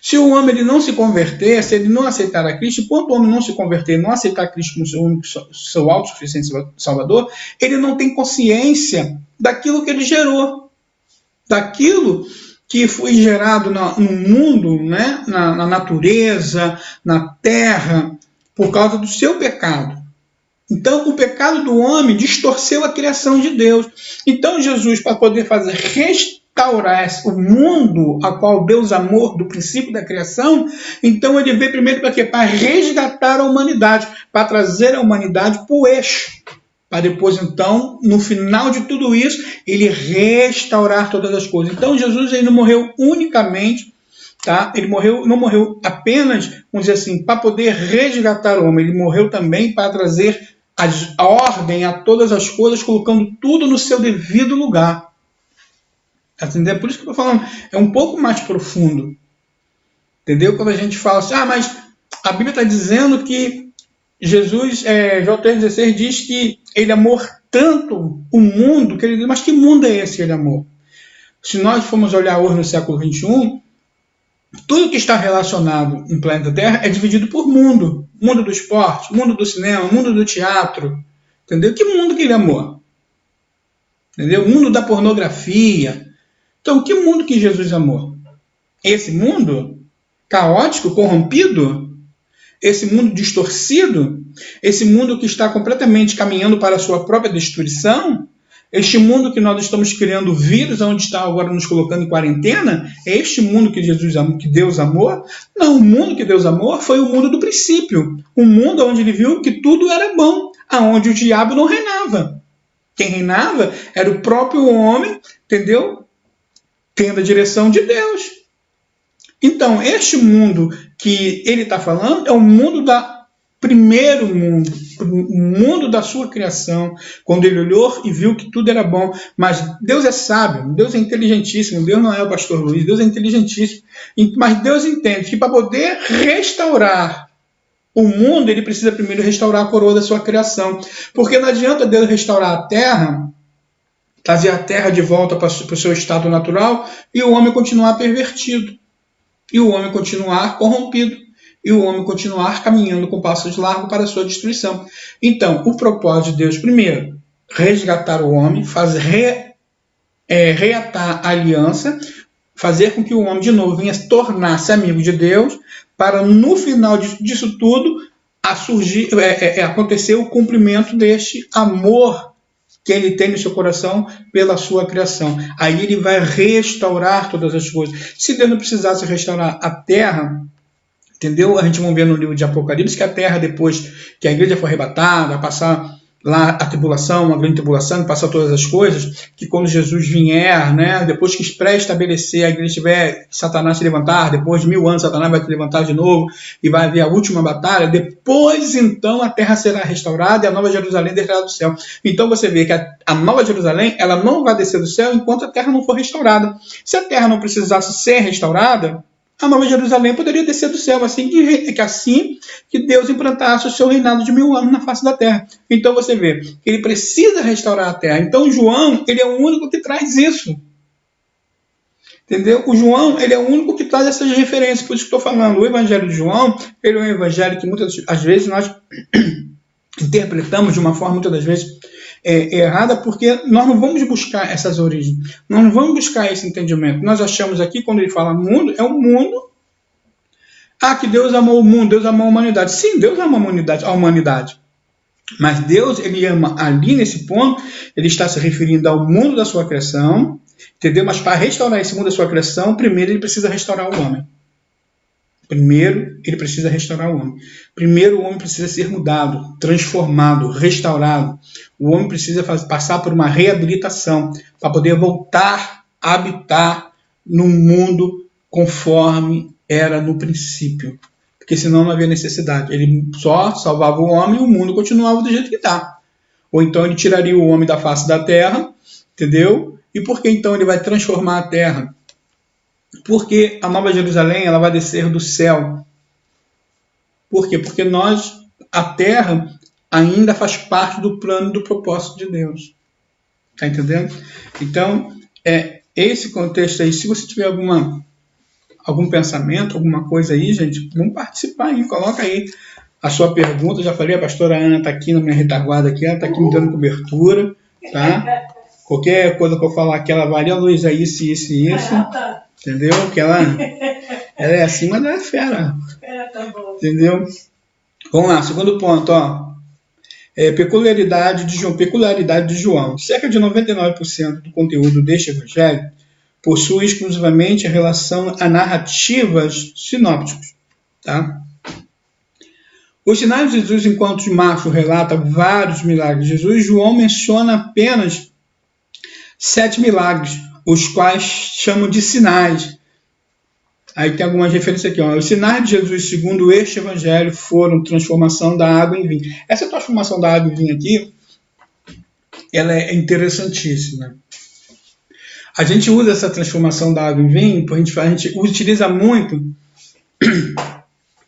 Se o homem ele não se converter, se ele não aceitar a Cristo, enquanto o homem não se converter, não aceitar Cristo como seu único, seu autossuficiente Salvador, ele não tem consciência daquilo que ele gerou, daquilo que foi gerado no mundo, né? na natureza, na terra, por causa do seu pecado. Então, o pecado do homem distorceu a criação de Deus. Então, Jesus, para poder fazer restaurar o mundo a qual Deus amou do princípio da criação, então ele veio primeiro para quê? Para resgatar a humanidade, para trazer a humanidade para o eixo, para depois então, no final de tudo isso, ele restaurar todas as coisas. Então Jesus ele não morreu unicamente, tá? Ele não morreu apenas, vamos dizer assim, para poder resgatar o homem, ele morreu também para trazer a ordem a todas as coisas, colocando tudo no seu devido lugar. Entendeu? Por isso que eu estou falando, é um pouco mais profundo. Entendeu? Quando a gente fala assim, mas a Bíblia está dizendo que Jesus, João 3,16 diz que ele amou tanto o mundo, que ele diz, mas que mundo é esse ele amou? Se nós formos olhar hoje no século XXI, tudo que está relacionado no planeta Terra é dividido por mundo. Mundo do esporte, mundo do cinema, mundo do teatro. Entendeu? Que mundo que ele amou? Entendeu? Mundo da pornografia. Então, que mundo que Jesus amou? Esse mundo caótico, corrompido? Esse mundo distorcido? Esse mundo que está completamente caminhando para a sua própria destruição? Este mundo que nós estamos criando vírus, onde está agora nos colocando em quarentena? É este mundo que Jesus amou, que Deus amou? Não, o mundo que Deus amou foi o mundo do princípio. O mundo onde ele viu que tudo era bom, aonde o diabo não reinava. Quem reinava era o próprio homem, entendeu? Tendo a direção de Deus. Então, este mundo que ele está falando é o mundo da primeiro mundo, o mundo da sua criação, quando ele olhou e viu que tudo era bom. Mas Deus é sábio, Deus é inteligentíssimo, Deus não é o pastor Luiz, Deus é inteligentíssimo. Mas Deus entende que para poder restaurar o mundo, ele precisa primeiro restaurar a coroa da sua criação. Porque não adianta Deus restaurar a terra, trazer a terra de volta para o seu estado natural e o homem continuar pervertido, e o homem continuar corrompido, e o homem continuar caminhando com passos largos para a sua destruição. Então, o propósito de Deus, primeiro, resgatar o homem, reatar a aliança, fazer com que o homem de novo venha tornar-se amigo de Deus, para no final disso tudo acontecer o cumprimento deste amor que ele tem no seu coração pela sua criação. Aí ele vai restaurar todas as coisas. Se Deus não precisasse restaurar a terra, entendeu? A gente vai ver no livro de Apocalipse que a terra, depois que a igreja foi arrebatada, passar lá a tribulação, uma grande tribulação, passar todas as coisas, que quando Jesus vier, né, depois que pré-estabelecer, a igreja tiver Satanás se levantar, depois de 1000 anos Satanás vai se levantar de novo e vai haver a última batalha, depois então a terra será restaurada e a Nova Jerusalém descerá do céu. Então você vê que a Nova Jerusalém ela não vai descer do céu enquanto a terra não for restaurada. Se a terra não precisasse ser restaurada, a Nova Jerusalém poderia descer do céu, assim que Deus implantasse o seu reinado de 1000 anos na face da terra. Então você vê que ele precisa restaurar a terra. Então João, ele é o único que traz isso. Entendeu? O João, ele é o único que traz essas referências. Por isso que estou falando, o Evangelho de João, ele é um evangelho que muitas às vezes nós interpretamos de uma forma, muitas das vezes, errada, porque nós não vamos buscar essas origens, nós não vamos buscar esse entendimento. Nós achamos aqui, quando ele fala mundo, é o mundo, que Deus amou o mundo, Deus amou a humanidade. Sim, Deus ama a humanidade, mas Deus, ele ama ali nesse ponto, ele está se referindo ao mundo da sua criação, entendeu? Mas para restaurar esse mundo da sua criação, primeiro ele precisa restaurar o homem. Primeiro, ele precisa restaurar o homem. Primeiro, o homem precisa ser mudado, transformado, restaurado. O homem precisa passar por uma reabilitação para poder voltar a habitar no mundo conforme era no princípio. Porque senão não havia necessidade. Ele só salvava o homem e o mundo continuava do jeito que está. Ou então ele tiraria o homem da face da terra, entendeu? E por que então ele vai transformar a terra? Porque a Nova Jerusalém ela vai descer do céu. Por quê? Porque a terra ainda faz parte do plano e do propósito de Deus. Está entendendo? Então, esse contexto aí. Se você tiver algum pensamento, alguma coisa aí, gente, vamos participar aí. Coloca aí a sua pergunta. Já falei, a pastora Ana está aqui na minha retaguarda aqui, ela está aqui me dando cobertura, tá? Qualquer coisa que eu falar aqui, ela varia a luz a isso. Entendeu? Que ela é assim, mas ela é fera. Tá bom. Entendeu? Vamos lá, segundo ponto, ó. Peculiaridade de João. Cerca de 99% do conteúdo deste evangelho possui exclusivamente relação a narrativas sinópticos. Tá? Os sinais de Jesus, enquanto Marcos relata vários milagres de Jesus, João menciona apenas 7 milagres, os quais chamam de sinais. Aí tem algumas referências aqui. Ó. Os sinais de Jesus, segundo este evangelho, foram transformação da água em vinho. Essa transformação da água em vinho aqui, ela é interessantíssima. A gente usa essa transformação da água em vinho, a gente utiliza muito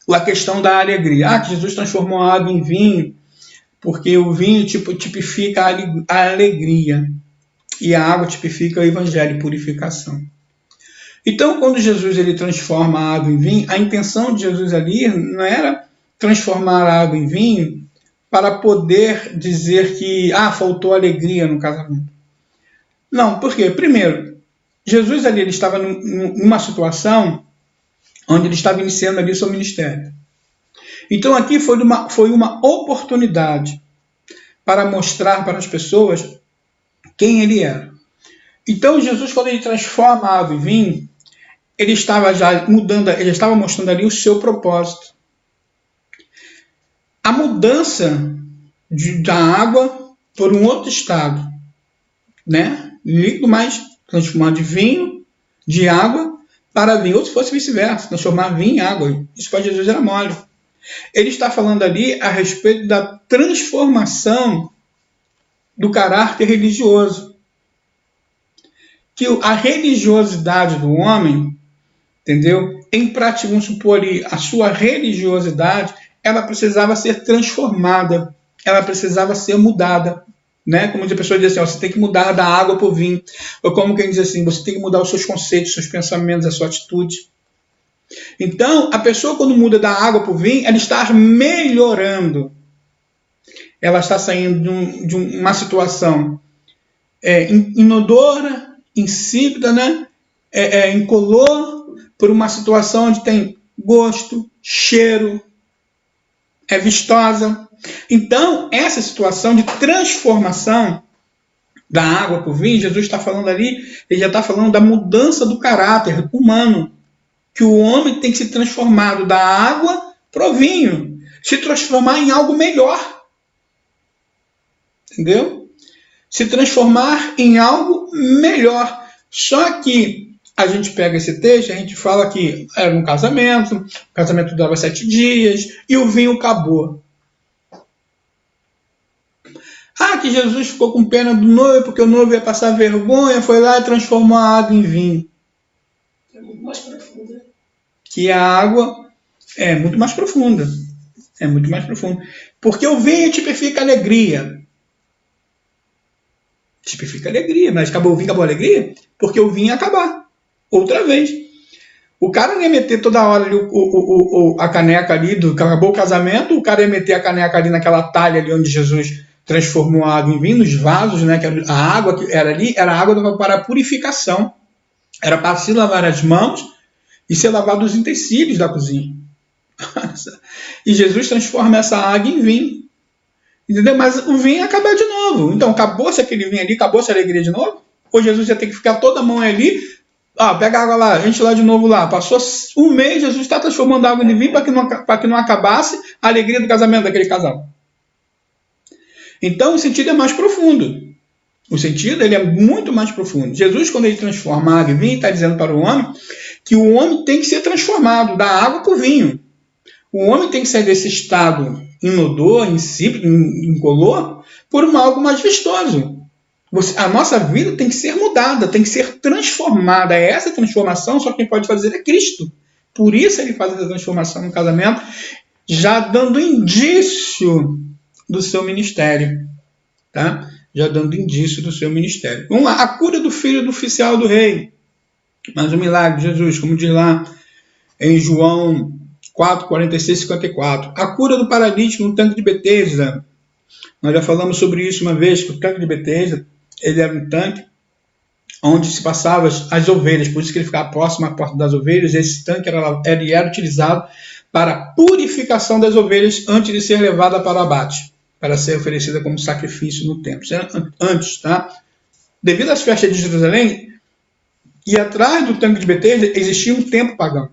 a questão da alegria. Que Jesus transformou a água em vinho, porque o vinho tipifica a alegria. E a água tipifica o evangelho, purificação. Então, quando Jesus ele transforma a água em vinho, a intenção de Jesus ali não era transformar a água em vinho para poder dizer que faltou alegria no casamento. Não, por quê? Primeiro, Jesus ali ele estava numa situação onde ele estava iniciando ali seu ministério. Então, aqui foi uma oportunidade para mostrar para as pessoas quem ele era. Então, Jesus, quando ele transforma a água em vinho, ele estava já ele estava mostrando ali o seu propósito. A mudança da água por um outro estado, né? Líquido mais transformado de vinho, de água, para vinho. Ou se fosse vice-versa, transformar vinho em água. Isso para Jesus era mole. Ele está falando ali a respeito da transformação do caráter religioso. Que a religiosidade do homem, entendeu? Em prática, vamos supor ali, a sua religiosidade, ela precisava ser transformada, ela precisava ser mudada. Né? Como a pessoa diz assim, você tem que mudar da água para o vinho. Ou como quem diz assim, você tem que mudar os seus conceitos, os seus pensamentos, a sua atitude. Então, a pessoa quando muda da água para o vinho, ela está melhorando. Ela está saindo de uma situação inodora, insípida, né? Incolor, por uma situação onde tem gosto, cheiro, é vistosa. Então, essa situação de transformação da água para o vinho, Jesus está falando ali, ele já está falando da mudança do caráter humano, que o homem tem que se transformar da água para o vinho, se transformar em algo melhor. Entendeu? Se transformar em algo melhor. Só que a gente pega esse texto, a gente fala que era um casamento, o casamento durava 7 dias e o vinho acabou. Que Jesus ficou com pena do noivo, porque o noivo ia passar vergonha, foi lá e transformou a água em vinho. É muito mais profunda. Que a água é muito mais profunda. É muito mais profunda. Porque o vinho tipifica alegria. Tipifica alegria, mas acabou o vinho, acabou a alegria? Porque o vinho ia acabar. Outra vez. O cara não ia meter toda hora ali a caneca ali, acabou o casamento, o cara ia meter a caneca ali naquela talha ali onde Jesus transformou a água em vinho, nos vasos, né? Que a água que era ali era água para a purificação. Era para se lavar as mãos e ser lavado os utensílios da cozinha. E Jesus transforma essa água em vinho. Entendeu? Mas o vinho ia acabar de novo. Então, acabou-se aquele vinho ali, acabou-se a alegria de novo? Ou Jesus ia ter que ficar toda a mão ali Pega a água lá, enche lá de novo lá. Passou um mês, Jesus está transformando a água em vinho para que não acabasse a alegria do casamento daquele casal. Então o sentido é mais profundo. O sentido ele é muito mais profundo. Jesus, quando ele transforma a água em vinho, está dizendo para o homem que o homem tem que ser transformado da água para o vinho. O homem tem que sair desse estado inodor, insípido, incolor, por algo mais vistoso. A nossa vida tem que ser mudada, tem que ser transformada. Essa transformação só quem pode fazer é Cristo. Por isso ele faz essa transformação no casamento, já dando indício do seu ministério. Tá? Já dando indício do seu ministério. Vamos lá, a cura do filho do oficial do rei. Mais um milagre de Jesus, como diz lá em João 4, 46 e 54. A cura do paralítico no tanque de Betesda. Nós já falamos sobre isso uma vez, que o tanque de Betesda ele era um tanque onde se passavam as ovelhas, por isso que ele ficava próximo à porta das ovelhas. Esse tanque era utilizado para a purificação das ovelhas antes de ser levada para o abate, para ser oferecida como sacrifício no templo. Antes, tá? Devido às festas de Jerusalém, e atrás do tanque de Betesda existia um templo pagão.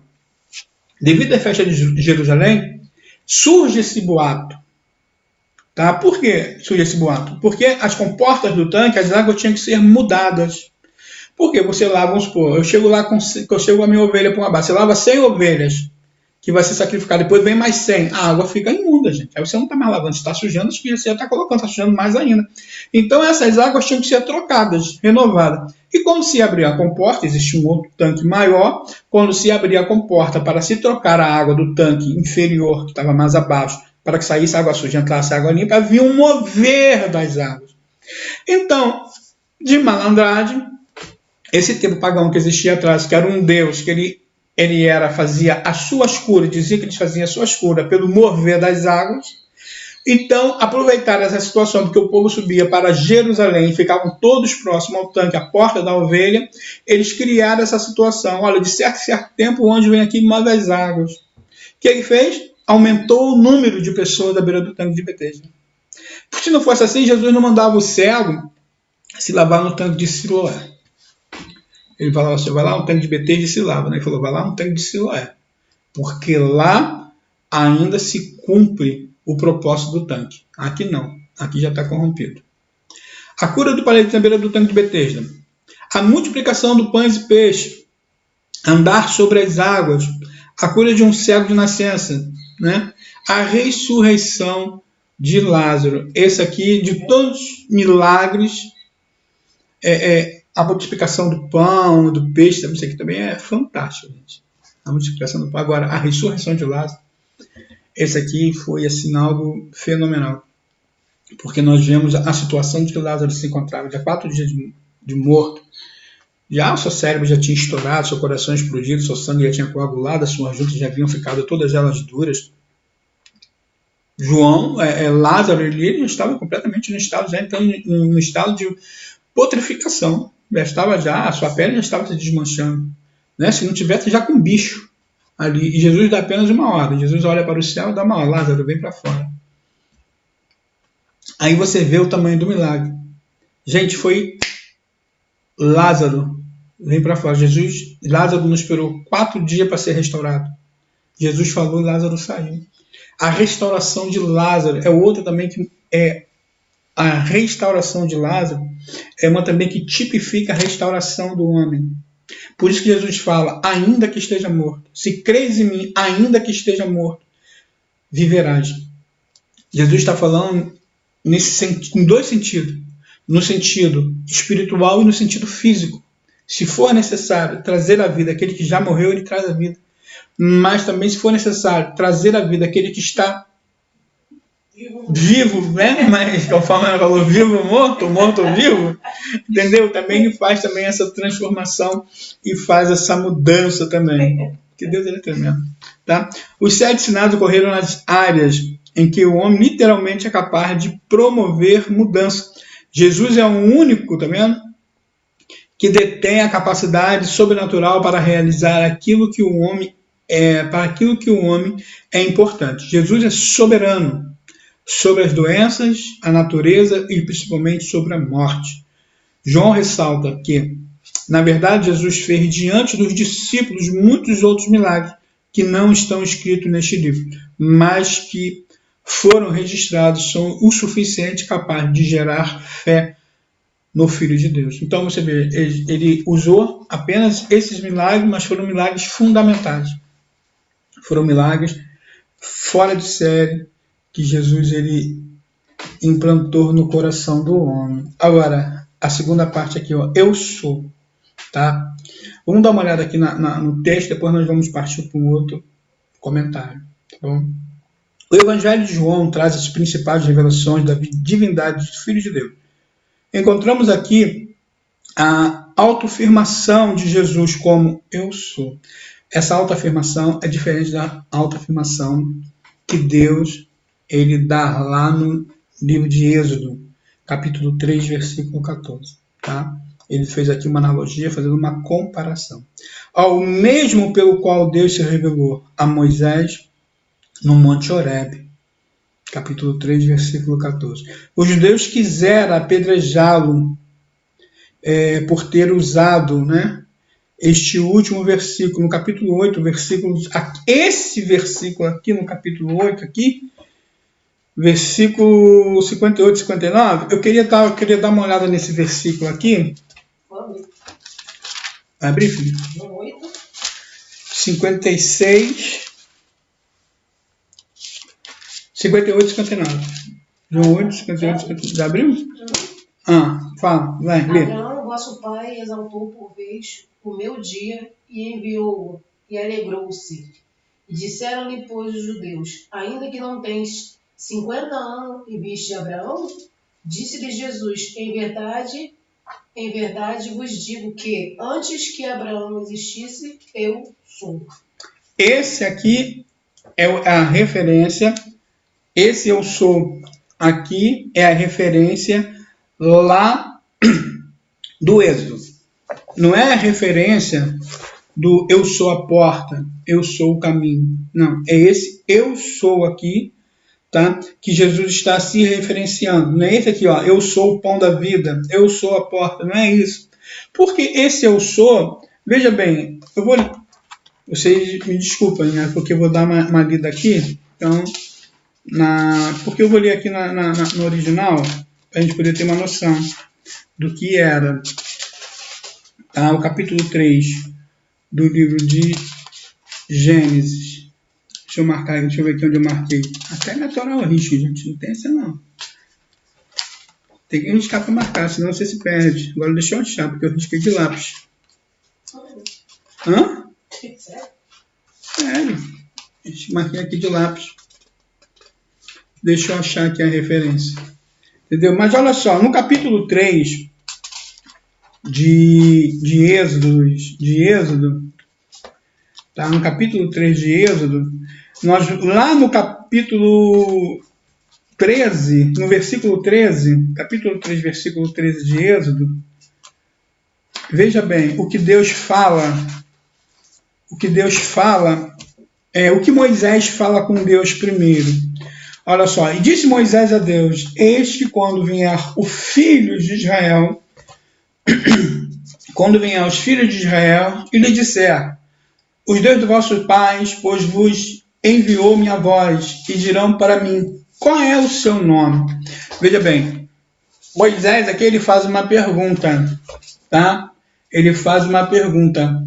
Devido à festa de Jerusalém, surge esse boato. Tá? Por que surge esse boato? Porque as comportas do tanque, as águas tinham que ser mudadas. Porque você lava, vamos supor, eu chego a minha ovelha para um abate, você lava 100 ovelhas, que vai ser sacrificado, depois vem mais 100, a água fica imunda, gente. Aí você não está mais lavando, você está sujando, você já está colocando, está sujando mais ainda. Então essas águas tinham que ser trocadas, renovadas. E quando se abria a comporta, existia um outro tanque maior, quando se abria a comporta para se trocar a água do tanque inferior, que estava mais abaixo, para que saísse água suja e entrasse água limpa, havia um mover das águas. Então, de malandragem, esse tempo pagão que existia atrás, que era um deus, que ele fazia as suas curas, dizia que eles faziam as suas curas pelo mover das águas. Então, aproveitaram essa situação, porque o povo subia para Jerusalém, ficavam todos próximos ao tanque, à porta da ovelha, eles criaram essa situação. Olha, de certo tempo o anjo vem aqui e move as águas. O que ele fez? Aumentou o número de pessoas da beira do tanque de Betesda. Se não fosse assim, Jesus não mandava o cego se lavar no tanque de Siloé. Ele falava assim, vai lá no tanque de Betesda e se lava. Ele falou, vai lá no tanque de Siloé. Porque lá ainda se cumpre o propósito do tanque. Aqui não. Aqui já está corrompido. A cura do paralítico na beira do tanque de Betesda. A multiplicação do pães e peixe. Andar sobre as águas. A cura de um cego de nascença. Né? A ressurreição de Lázaro. Esse aqui, de todos os milagres, a multiplicação do pão, do peixe, isso aqui também é fantástico, gente. A multiplicação do pão. Agora, a ressurreição de Lázaro. Esse aqui foi assim, algo fenomenal. Porque nós vemos a situação de que Lázaro se encontrava já 4 dias de morto. Já o seu cérebro já tinha estourado, seu coração explodido, seu sangue já tinha coagulado, as suas juntas já haviam ficado todas elas duras. Lázaro, ele já estava completamente no estado, já entrando no estado de putrificação. A sua pele já estava se desmanchando. Né? Se não tivesse já com bicho ali. E Jesus dá apenas uma ordem. Jesus olha para o céu e dá uma ordem. Lázaro, vem para fora. Aí você vê o tamanho do milagre. Gente, foi Lázaro, vem para fora. Lázaro não esperou 4 dias para ser restaurado. Jesus falou e Lázaro saiu. A restauração de Lázaro é outra também que é a restauração de Lázaro é uma também que tipifica a restauração do homem. Por isso que Jesus fala, ainda que esteja morto, se crês em mim, ainda que esteja morto, viverás. Jesus está falando em 2 sentidos. No sentido espiritual e no sentido físico. Se for necessário trazer a vida aquele que já morreu, ele traz a vida. Mas também, se for necessário trazer a vida aquele que está vivo, né? Mas conforme ela falou, vivo, morto, morto, vivo, entendeu? Também ele faz também essa transformação e faz essa mudança também. Que Deus é tremendo. Tá? Os 7 sinais ocorreram nas áreas em que o homem literalmente é capaz de promover mudança. Jesus é o único, tá vendo? Que detém a capacidade sobrenatural para realizar aquilo que o homem é importante. Jesus é soberano sobre as doenças, a natureza e principalmente sobre a morte. João ressalta que Na verdade, Jesus fez diante dos discípulos muitos outros milagres que não estão escritos neste livro, mas que foram registrados, são o suficiente capaz de gerar fé no Filho de Deus. Então você vê, ele usou apenas esses milagres, mas foram milagres fundamentais. Foram milagres fora de série que Jesus ele implantou no coração do homem. Agora, a segunda parte aqui, ó, eu sou, tá? Vamos dar uma olhada aqui no texto, depois nós vamos partir para um outro comentário, tá bom? O Evangelho de João traz as principais revelações da divindade do Filho de Deus. Encontramos aqui a autoafirmação de Jesus como eu sou. Essa autoafirmação é diferente da autoafirmação que Deus ele dá lá no livro de Êxodo, capítulo 3, versículo 14. Tá? Ele fez aqui uma analogia, fazendo uma comparação. Ao mesmo pelo qual Deus se revelou a Moisés no Monte Horebe, capítulo 3, versículo 14. Os judeus quiseram apedrejá-lo por ter usado, né, este último versículo, no capítulo 8, esse versículo aqui, no capítulo 8, aqui, versículo 58 e 59, eu queria dar uma olhada nesse versículo aqui. Vai abrir, filho? 56, 58 e 59. João 8, 58 e 59. Já abriu? Fala, vai, lê. Abraão, vosso pai, exaltou por vez o meu dia e enviou-o, e alegrou-se. E disseram-lhe, pois, os judeus, ainda que não tens 50 anos e viste Abraão? Disse-lhe Jesus, em verdade vos digo que, antes que Abraão existisse, eu sou. Esse aqui é a referência, esse eu sou aqui é a referência lá do Êxodo. Não é a referência do eu sou a porta, eu sou o caminho. Não, é esse eu sou aqui, tá? Que Jesus está se referenciando. Não é esse aqui, ó, eu sou o pão da vida, eu sou a porta, não é isso. Porque esse eu sou, veja bem, vocês me desculpem, né? Porque eu vou dar uma lida aqui, então, porque eu vou ler aqui no original, para a gente poder ter uma noção do que era, tá? O capítulo 3 do livro de Gênesis. Deixa eu ver aqui onde eu marquei. Até me atorar o risco, gente. Não tem essa não. Tem que riscar para marcar, senão você se perde. Agora deixa eu achar, porque eu risquei de lápis. Hã? Sério. Marquei aqui de lápis. Deixa eu achar aqui a referência. Entendeu? Mas olha só, no capítulo 3 de Êxodo, tá? No capítulo 3 de Êxodo, lá no capítulo 13, no versículo 13, capítulo 3, versículo 13 de Êxodo, veja bem, o que Deus fala, o que Moisés fala com Deus primeiro. Olha só, e disse Moisés a Deus, eis que quando vier o filho de Israel, os filhos de Israel, e lhe disser, os Deus de vossos pais, pois vos enviou minha voz, e dirão para mim, qual é o seu nome? Veja bem, Moisés aqui ele faz uma pergunta, tá? Ele faz uma pergunta.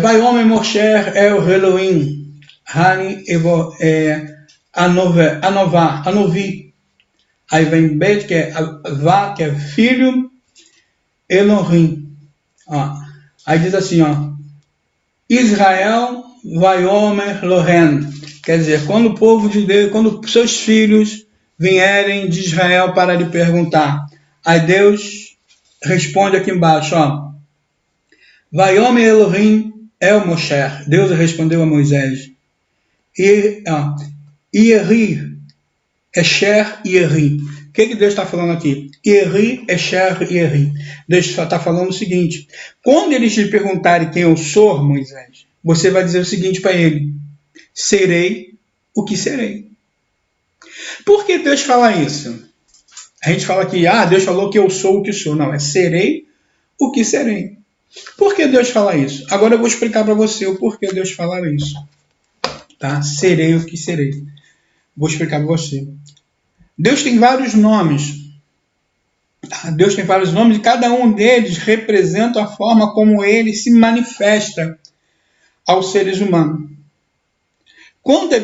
Vai homem Mosher el Elohim, Hani Anovi. Aí vem Bet, que é Vá, que é filho, Elohim. Aí diz assim, ó, Israel vai Omer Lohen. Quer dizer, quando o povo de Deus, quando seus filhos vierem de Israel para lhe perguntar, aí Deus responde aqui embaixo, ó, vai Omer Elohim El Moshe. Deus respondeu a Moisés. Ierri, Esher Ierri. O que Deus está falando aqui? Ierri, Esher Ierri. Deus está falando o seguinte, quando eles lhe perguntarem quem eu sou, Moisés, você vai dizer o seguinte para ele, serei o que serei. Por que Deus fala isso? A gente fala que Deus falou que eu sou o que sou. Não, é serei o que serei. Por que Deus fala isso? Agora eu vou explicar para você o porquê Deus fala isso. Tá? Serei o que serei. Vou explicar para você. Deus tem vários nomes. Tá? Deus tem vários nomes e cada um deles representa a forma como ele se manifesta aos seres humanos. Quando é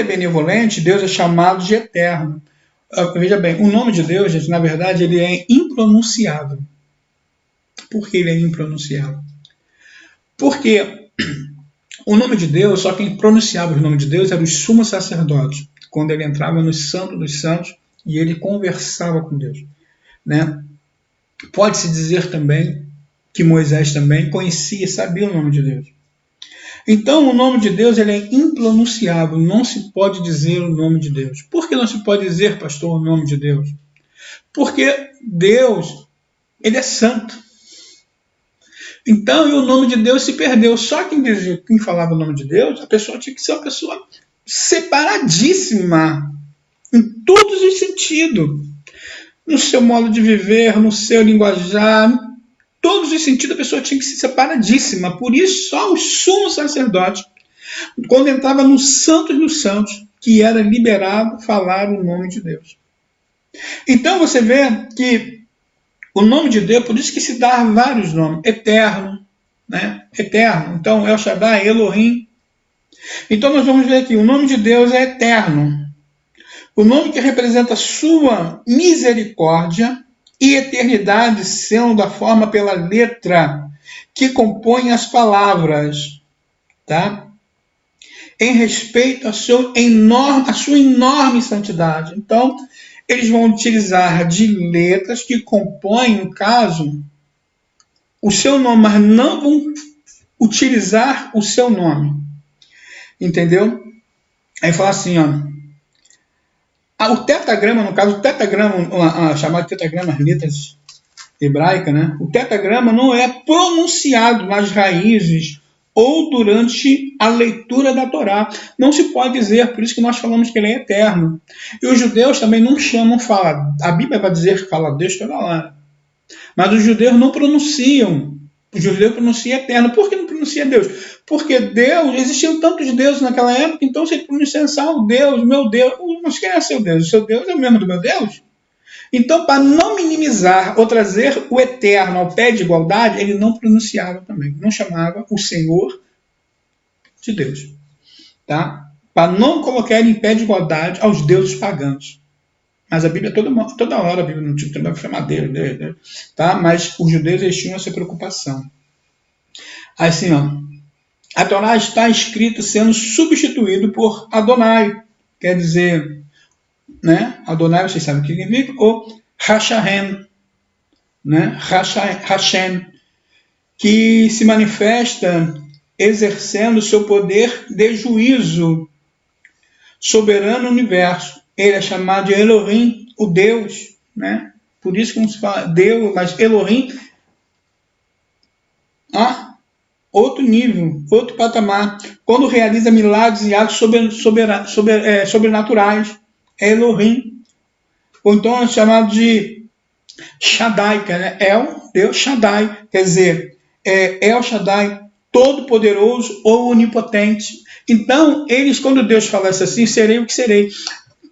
benevolente, Deus é chamado de eterno. Veja bem, o nome de Deus, gente, na verdade, ele é impronunciável. Por que ele é impronunciável? Porque o nome de Deus, só quem pronunciava o nome de Deus eram os sumos sacerdotes, quando ele entrava no Santo dos Santos e ele conversava com Deus. Né? Pode-se dizer também que Moisés também conhecia e sabia o nome de Deus. Então, o nome de Deus ele é impronunciável, não se pode dizer o nome de Deus. Por que não se pode dizer, pastor, o nome de Deus? Porque Deus, ele é santo. Então, o nome de Deus se perdeu. Só quem falava o nome de Deus, a pessoa tinha que ser uma pessoa separadíssima, em todos os sentidos. No seu modo de viver, no seu linguajar, em todos os sentidos a pessoa tinha que ser separadíssima. Por isso, só os sumos sacerdotes, quando entrava no Santos dos Santos, que era liberado falar o nome de Deus. Então, você vê que o nome de Deus, por isso que se dá vários nomes. Eterno, né? Eterno. Então, El Shaddai, Elohim. Então, nós vamos ver aqui, o nome de Deus é eterno. O nome que representa sua misericórdia e eternidade, sendo da forma pela letra que compõe as palavras, tá? Em respeito à sua enorme santidade. Então, eles vão utilizar de letras que compõem, no caso, o seu nome, mas não vão utilizar o seu nome. Entendeu? Aí fala assim, ó. O tetagrama, no caso, o tetagrama, chamado tetagrama, as letras hebraicas, né? O tetagrama não é pronunciado nas raízes ou durante a leitura da Torá. Não se pode dizer, por isso que nós falamos que ele é eterno. E os judeus também não chamam, a Bíblia vai dizer que fala Deus toda hora. Mas os judeus não pronunciam. O judeu pronuncia eterno. Por que não pronuncia Deus? Porque Deus, existiam tantos deuses naquela época, então se ele pronunciar o Deus, meu Deus, mas quem é seu Deus? O seu Deus é o mesmo do meu Deus? Então, para não minimizar ou trazer o eterno ao pé de igualdade, ele não pronunciava também, não chamava o Senhor de Deus. Tá? Para não colocar ele em pé de igualdade aos deuses pagãos. Mas a Bíblia, toda hora, a Bíblia não tinha que chamar dele, tá? Mas os judeus eles tinham essa preocupação. Assim, ó, a Torá está escrita sendo substituído por Adonai, quer dizer, né? Adonai, vocês sabem o que significa, ou Hashem, né? Hashem, que se manifesta exercendo o seu poder de juízo soberano no universo. Ele é chamado de Elohim, o Deus, né? Por isso que não se fala Deus, mas Elohim, outro nível, outro patamar. Quando realiza milagres e atos sobrenaturais, é Elohim. Ou então é chamado de Shaddai, que é Deus Shaddai, quer dizer, El Shaddai, todo-poderoso ou onipotente. Então, quando Deus falasse assim, serei o que serei.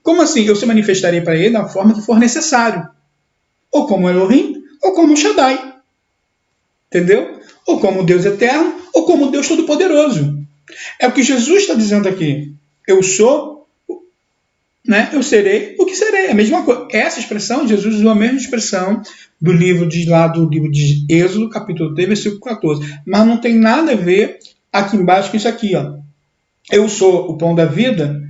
Como assim? Eu se manifestarei para ele da forma que for necessário. Ou como Elohim, ou como Shaddai. Entendeu? Ou como Deus eterno, ou como Deus todo-poderoso. É o que Jesus está dizendo aqui. Eu sou, né? Eu serei o que serei. A mesma coisa. Essa expressão, Jesus usou a mesma expressão do livro de Êxodo, capítulo 3, versículo 14. Mas não tem nada a ver aqui embaixo com isso aqui, ó. Eu sou o pão da vida.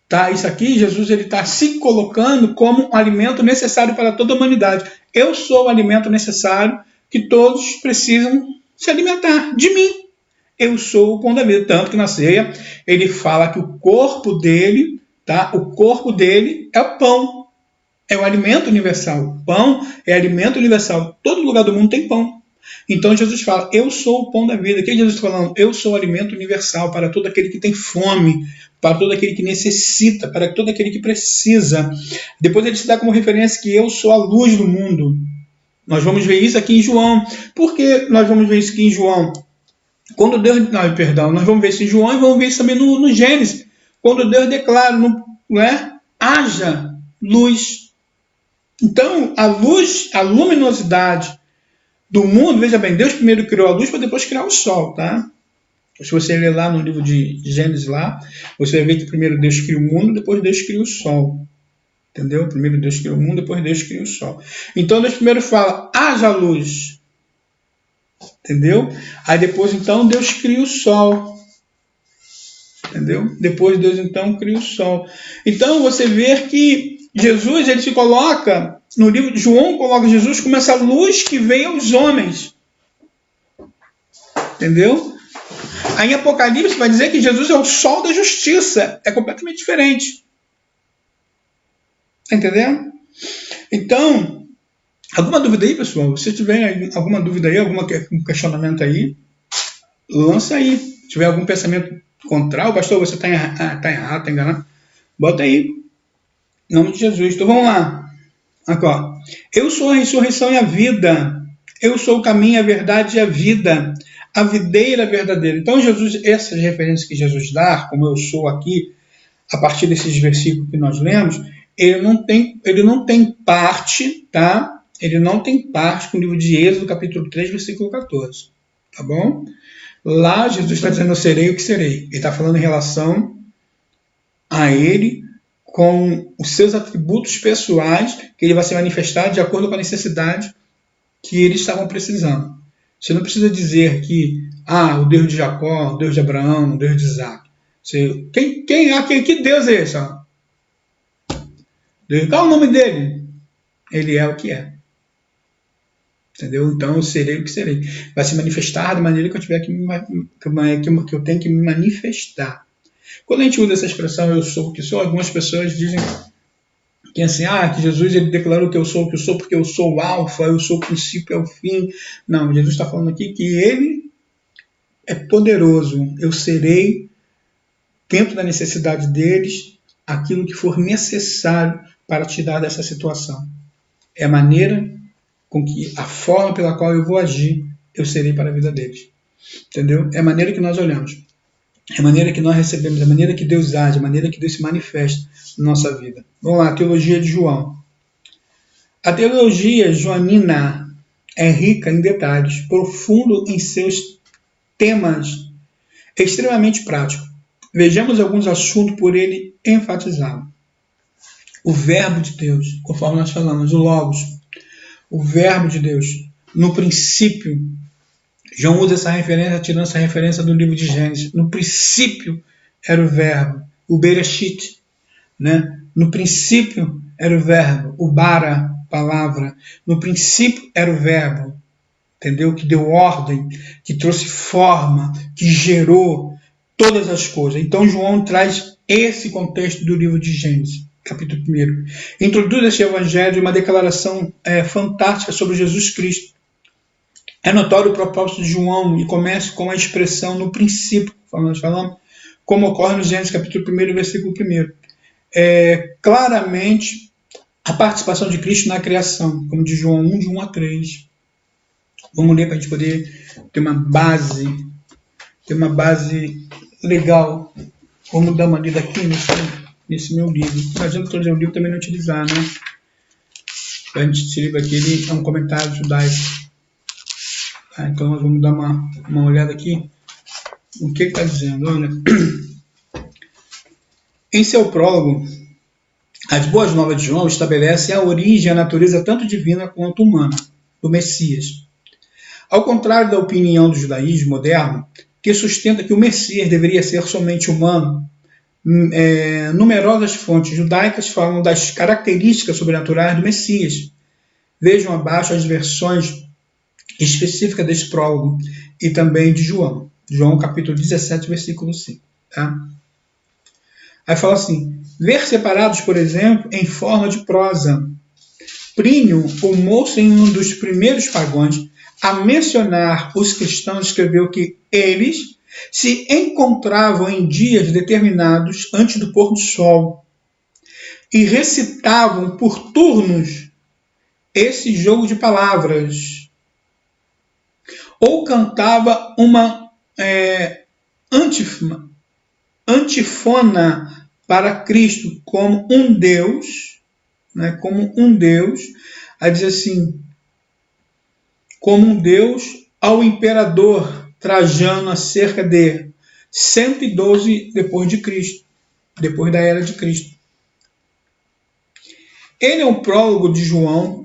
Tá? Isso aqui, Jesus está se colocando como um alimento necessário para toda a humanidade. Eu sou o alimento necessário que todos precisam se alimentar de mim. Eu sou o pão da vida. Tanto que na ceia ele fala que o corpo dele, tá? O corpo dele é o pão. É o alimento universal. O pão é alimento universal. Todo lugar do mundo tem pão. Então Jesus fala, eu sou o pão da vida. O que Jesus está falando? Eu sou o alimento universal para todo aquele que tem fome, para todo aquele que necessita, para todo aquele que precisa. Depois ele se dá como referência que eu sou a luz do mundo. Nós vamos ver isso aqui em João. Por que nós vamos ver isso aqui em João? Quando Deus... nós vamos ver isso em João e vamos ver isso também no Gênesis. Quando Deus declara, haja luz. Então, a luz, a luminosidade do mundo, veja bem, Deus primeiro criou a luz para depois criar o sol, tá? Se você ler lá no livro de Gênesis lá, você vai ver que primeiro Deus cria o mundo, depois Deus cria o sol. Entendeu? Primeiro Deus cria o mundo, depois Deus cria o sol. Então Deus primeiro fala, haja luz. Entendeu? Aí depois então Deus cria o sol. Entendeu? Depois Deus então cria o sol. Então você vê que Jesus, ele se coloca, no livro de João, coloca Jesus como essa luz que veio aos homens. Entendeu? Aí em Apocalipse vai dizer que Jesus é o sol da justiça. É completamente diferente. Está entendendo? Então, alguma dúvida aí, pessoal? Se tiver alguma dúvida aí, algum questionamento aí, lança aí. Se tiver algum pensamento contrário, pastor, você está errado, está enganado, bota aí. Em nome de Jesus. Então vamos lá. Aqui, ó. Eu sou a ressurreição e a vida. Eu sou o caminho, a verdade e a vida. A videira verdadeira. Então, Jesus, essas referências que Jesus dá, como eu sou aqui, a partir desses versículos que nós lemos, ele não tem parte, tá? Ele não tem parte com o livro de Êxodo, capítulo 3, versículo 14. Tá bom? Lá, Jesus está dizendo, eu serei o que serei. Ele está falando em relação a ele, com os seus atributos pessoais, que ele vai se manifestar de acordo com a necessidade que eles estavam precisando. Você não precisa dizer que, o Deus de Jacó, o Deus de Abraão, o Deus de Isaac. Que Deus é esse? Ó? Qual é o nome dele? Ele é o que é. Entendeu? Então eu serei o que serei. Vai se manifestar da maneira que eu tiver que eu tenho que me manifestar. Quando a gente usa essa expressão, eu sou o que sou, algumas pessoas dizem que assim, que Jesus ele declarou que eu sou o que eu sou porque eu sou o alfa, eu sou o princípio e o fim. Não, Jesus está falando aqui que ele é poderoso. Eu serei, dentro da necessidade deles, aquilo que for necessário para tirar dessa situação. É a maneira com que, a forma pela qual eu vou agir, eu serei para a vida deles. Entendeu? É a maneira que nós olhamos. É a maneira que nós recebemos, é a maneira que Deus age, é a maneira que Deus se manifesta na nossa vida. Vamos lá, a teologia de João. A teologia joanina é rica em detalhes, profundo em seus temas, extremamente prático. Vejamos alguns assuntos por ele enfatizado. O verbo de Deus, conforme nós falamos, o Logos, o verbo de Deus, no princípio. João usa essa referência, tirando essa referência do livro de Gênesis. No princípio era o verbo, o Bereshit. Né? No princípio era o verbo, o bara, palavra. No princípio era o verbo, entendeu? Que deu ordem, que trouxe forma, que gerou todas as coisas. Então João traz esse contexto do livro de Gênesis, capítulo 1. Introduz esse evangelho uma declaração fantástica sobre Jesus Cristo. É notório o propósito de João e começa com a expressão no princípio, como ocorre no Gênesis capítulo 1, versículo 1. Claramente a participação de Cristo na criação, como de João 1, de 1 a 3. Vamos ler para a gente poder ter uma base legal. Vamos dar uma lida aqui nesse meu livro. Imagina que eu o livro também não utilizar, né? Esse livro aqui ele é um comentário judaico. Então nós vamos dar uma olhada aqui. O que está dizendo? Olha. Em seu prólogo, as Boas Novas de João estabelecem a origem e a natureza tanto divina quanto humana do Messias. Ao contrário da opinião do judaísmo moderno, que sustenta que o Messias deveria ser somente humano, numerosas fontes judaicas falam das características sobrenaturais do Messias. Vejam abaixo as versões específicas desse prólogo e também de João. João capítulo 17, versículo 5. Tá? Aí fala assim, ver separados, por exemplo, em forma de prosa. Plínio, o moço em um dos primeiros pagãos, a mencionar os cristãos, escreveu que eles se encontravam em dias determinados antes do pôr do sol e recitavam por turnos esse jogo de palavras, ou cantava uma antífona para Cristo como um Deus, né, como um Deus, a dizer assim, como um Deus ao imperador Trajano acerca de 112 depois de Cristo, depois da era de Cristo. Ele é um prólogo de João.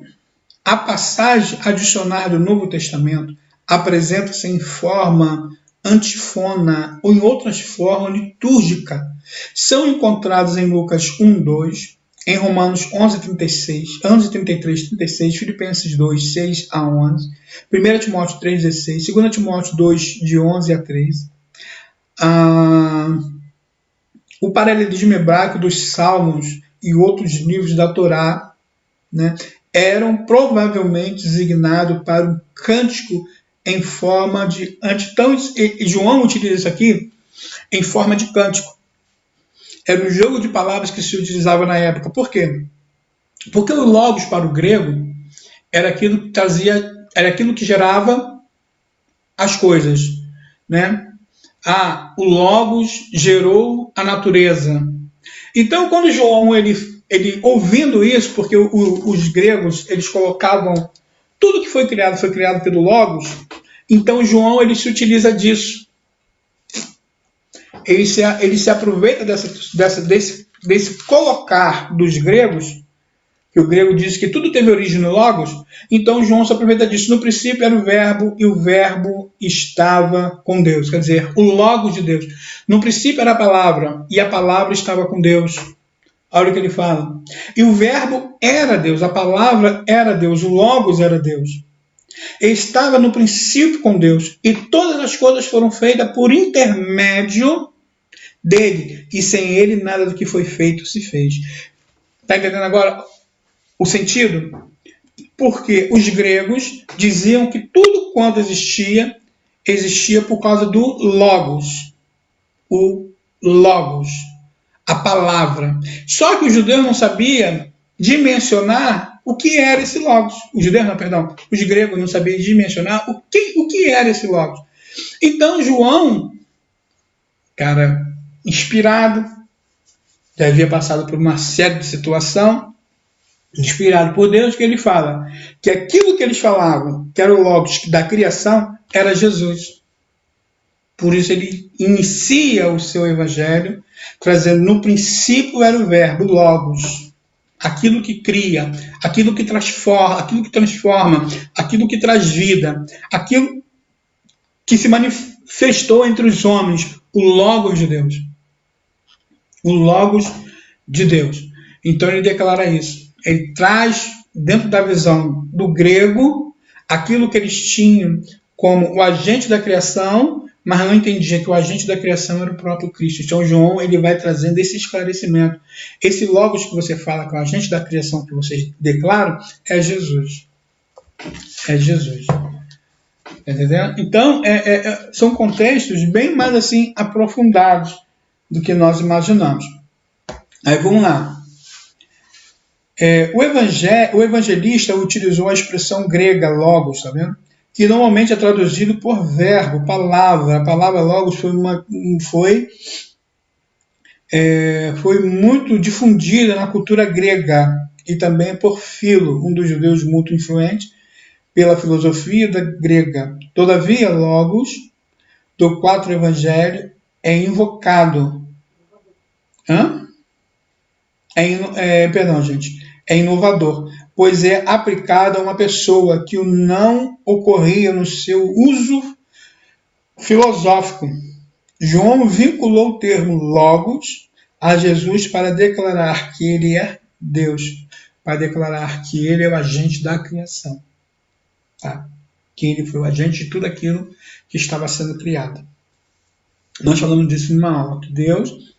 A passagem adicional do Novo Testamento apresenta-se em forma antífona ou em outras formas litúrgica. São encontrados em Lucas 1, 2, em Romanos 11, 33, 36, Filipenses 2, 6 a 11, 1 Timóteo 3, 16, 2 Timóteo 2, de 11 a 13. O paralelismo hebraico dos Salmos e outros livros da Torá, né, eram provavelmente designados para um cântico em forma de... Então, João utiliza isso aqui em forma de cântico. Era um jogo de palavras que se utilizava na época. Por quê? Porque o logos para o grego era aquilo que trazia, era aquilo que gerava as coisas, né? O logos gerou a natureza. Então, quando João ele ouvindo isso, porque os gregos eles colocavam tudo que foi criado pelo logos. Então João ele se utiliza disso. Ele se aproveita desse colocar dos gregos, que o grego diz que tudo teve origem no logos. Então João se aproveita disso. No princípio era o verbo, e o verbo estava com Deus. Quer dizer, o logos de Deus. No princípio era a palavra, e a palavra estava com Deus. Olha o que ele fala. E o verbo era Deus, a palavra era Deus, o logos era Deus. Ele estava no princípio com Deus, e todas as coisas foram feitas por intermédio dele, e sem ele nada do que foi feito se fez. Está entendendo agora o sentido? Porque os gregos diziam que tudo quanto existia por causa do logos. O logos. A palavra. Só que o judeu não sabia dimensionar o que era esse logos. Os gregos não sabiam dimensionar o que era esse logos. Então João, cara inspirado, já havia passado por uma série de situação, inspirado por Deus, que ele fala que aquilo que eles falavam, que era o logos da criação, era Jesus. Por isso ele inicia o seu evangelho trazendo, no princípio era o verbo, logos, aquilo que cria, aquilo que transforma, aquilo que traz vida, aquilo que se manifestou entre os homens, o logos de Deus. O logos de Deus. Então ele declara isso. Ele traz, dentro da visão do grego, aquilo que eles tinham como o agente da criação, mas não entendia que o agente da criação era o próprio Cristo. Então João ele vai trazendo esse esclarecimento. Esse logos que você fala, que é o agente da criação que vocês declaram, é Jesus. É Jesus. Entendeu? Então, são contextos bem mais assim aprofundados do que nós imaginamos. Aí vamos lá. O evangelista utilizou a expressão grega logos, tá vendo? Que normalmente é traduzido por verbo, palavra. A palavra logos foi muito difundida na cultura grega e também por Filo, um dos judeus muito influentes pela filosofia grega. Todavia, logos do quatro evangelhos é invocado. É inovador, pois é aplicado a uma pessoa que não ocorria no seu uso filosófico. João vinculou o termo logos a Jesus para declarar que ele é Deus, para declarar que ele é o agente da criação. Tá? Que ele foi o agente de tudo aquilo que estava sendo criado. Nós falamos disso numa aula, que Deus,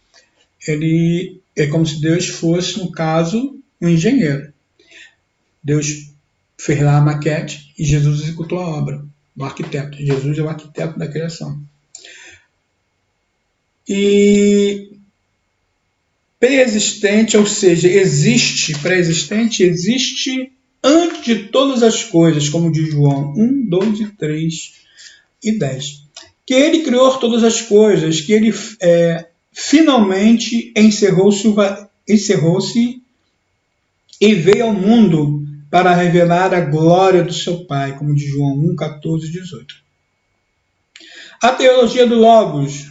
ele é como se Deus fosse, no caso, um engenheiro. Deus fez lá a maquete e Jesus executou a obra, o arquiteto. Jesus é o arquiteto da criação. E pré-existente, ou seja, pré-existente, existe antes de todas as coisas, como diz João 1, 2 e 3 e 10. Que ele criou todas as coisas, que ele finalmente encerrou-se e veio ao mundo para revelar a glória do seu Pai, como diz João 1, 14 e 18. A teologia do Logos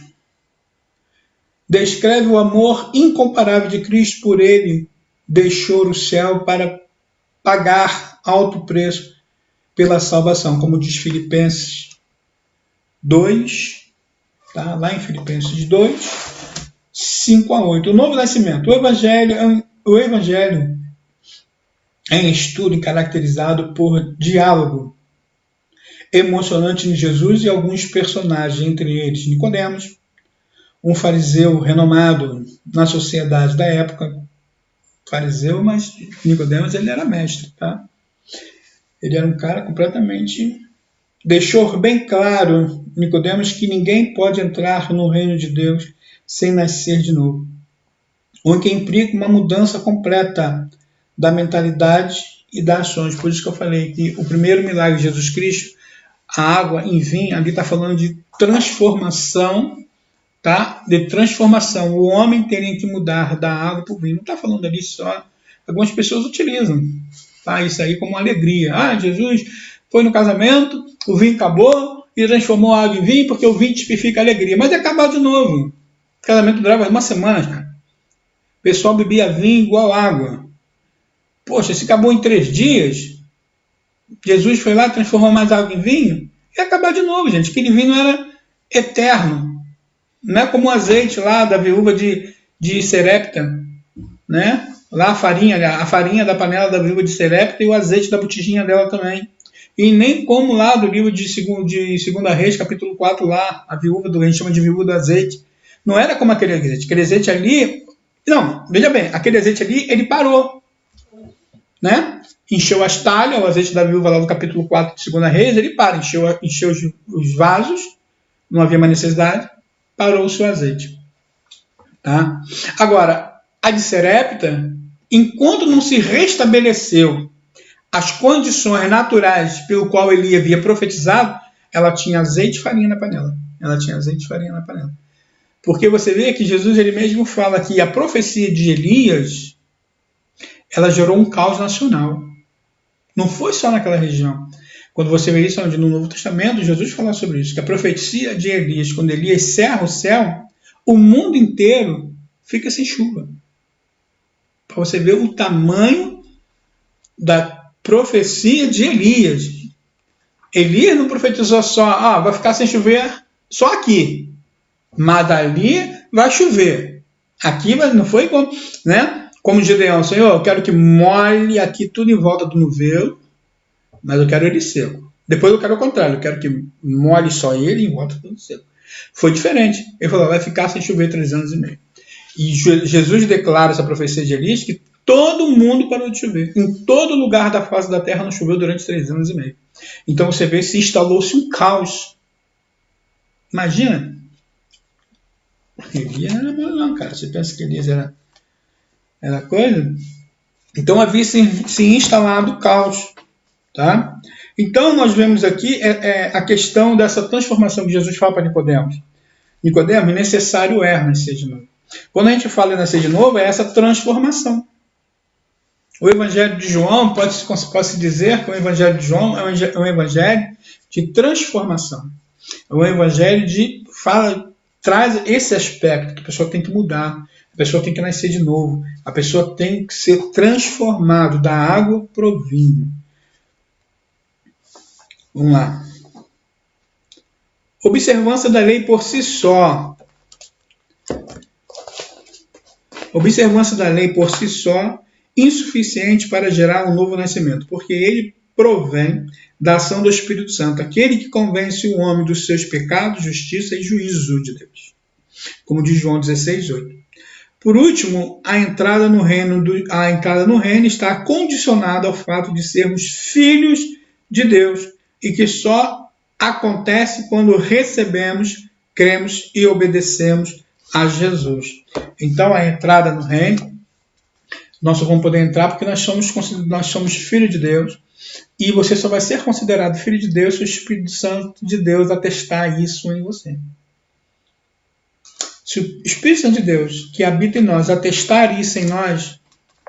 descreve o amor incomparável de Cristo por ele, deixou o céu para pagar alto preço pela salvação, como diz Filipenses 2, tá? Lá em Filipenses 2, 5 a 8. O novo nascimento. O Evangelho é em estudo e caracterizado por diálogo emocionante em Jesus e alguns personagens, entre eles Nicodemos, um fariseu renomado na sociedade da época. Fariseu, mas Nicodemos ele era mestre, tá? Ele era um cara completamente... Deixou bem claro, Nicodemos, que ninguém pode entrar no reino de Deus sem nascer de novo. O que implica uma mudança completa da mentalidade e das ações. Por isso que eu falei que o primeiro milagre de Jesus Cristo, a água em vinho, ali está falando de transformação, tá? De transformação. O homem teria que mudar da água para o vinho. Não está falando ali só. Algumas pessoas utilizam, tá? Isso aí como uma alegria. Ah, Jesus foi no casamento, o vinho acabou e transformou a água em vinho porque o vinho tipifica a alegria. Mas ia acabar de novo. O casamento durava uma semana, cara. O pessoal bebia vinho igual água. Poxa, se acabou em 3 dias, Jesus foi lá, transformou mais água em vinho, ia acabar de novo, gente. Aquele vinho era eterno. Não é como o azeite lá da viúva de Serepta, né? Lá a farinha da panela da viúva de Serepta e o azeite da botijinha dela também. E nem como lá do livro de 2 Reis, capítulo 4, lá, a gente chama de viúva do azeite. Não era como aquele azeite. Aquele azeite ali... Não, veja bem, aquele azeite ali, ele parou. Né? Encheu as talhas, o azeite da viúva lá do capítulo 4 de 2 Reis, ele para, encheu os vasos, não havia mais necessidade, parou o seu azeite. Tá? Agora, a de Serepta, enquanto não se restabeleceu as condições naturais pelo qual ele havia profetizado, ela tinha azeite e farinha na panela. Porque você vê que Jesus ele mesmo fala que a profecia de Elias, ela gerou um caos nacional. Não foi só naquela região. Quando você vê isso no Novo Testamento, Jesus fala sobre isso, que a profecia de Elias, quando Elias cerra o céu, o mundo inteiro fica sem chuva. Para você ver o tamanho da profecia de Elias. Elias não profetizou só, vai ficar sem chover só aqui, mas dali vai chover. Aqui não foi como, né? Como Gideão, Senhor, eu quero que molhe aqui tudo em volta do novelo, mas eu quero ele seco. Depois eu quero o contrário, eu quero que molhe só ele em volta tudo seco. Foi diferente. Ele falou, vai ficar sem chover 3 anos e meio. E Jesus declara essa profecia de Elias que todo mundo parou de chover. Em todo lugar da face da terra não choveu durante 3 anos e meio. Então você vê se instalou-se um caos. Imagina. Elias não era bom não, cara. Você pensa que Elias era coisa? Então havia se instalado caos. Tá? Então nós vemos aqui a questão dessa transformação que Jesus fala para Nicodemos. Nicodemos, necessário nascer de novo. Quando a gente fala em nascer de novo, é essa transformação. O Evangelho de João, pode-se dizer que o Evangelho de João é um Evangelho de transformação. É um Evangelho traz esse aspecto, que a pessoa tem que mudar, a pessoa tem que nascer de novo, a pessoa tem que ser transformada da água para o vinho. Vamos lá. Observância da lei por si só. Observância da lei por si só, insuficiente para gerar um novo nascimento, porque ele provém da ação do Espírito Santo, aquele que convence o homem dos seus pecados, justiça e juízo de Deus. Como diz João 16:8. Por último, a entrada no reino está condicionada ao fato de sermos filhos de Deus e que só acontece quando recebemos, cremos e obedecemos a Jesus. Então, a entrada no reino Nós só vamos poder entrar porque nós somos filhos de Deus. E você só vai ser considerado filho de Deus se o Espírito Santo de Deus atestar isso em você. Se o Espírito Santo de Deus, que habita em nós, atestar isso em nós,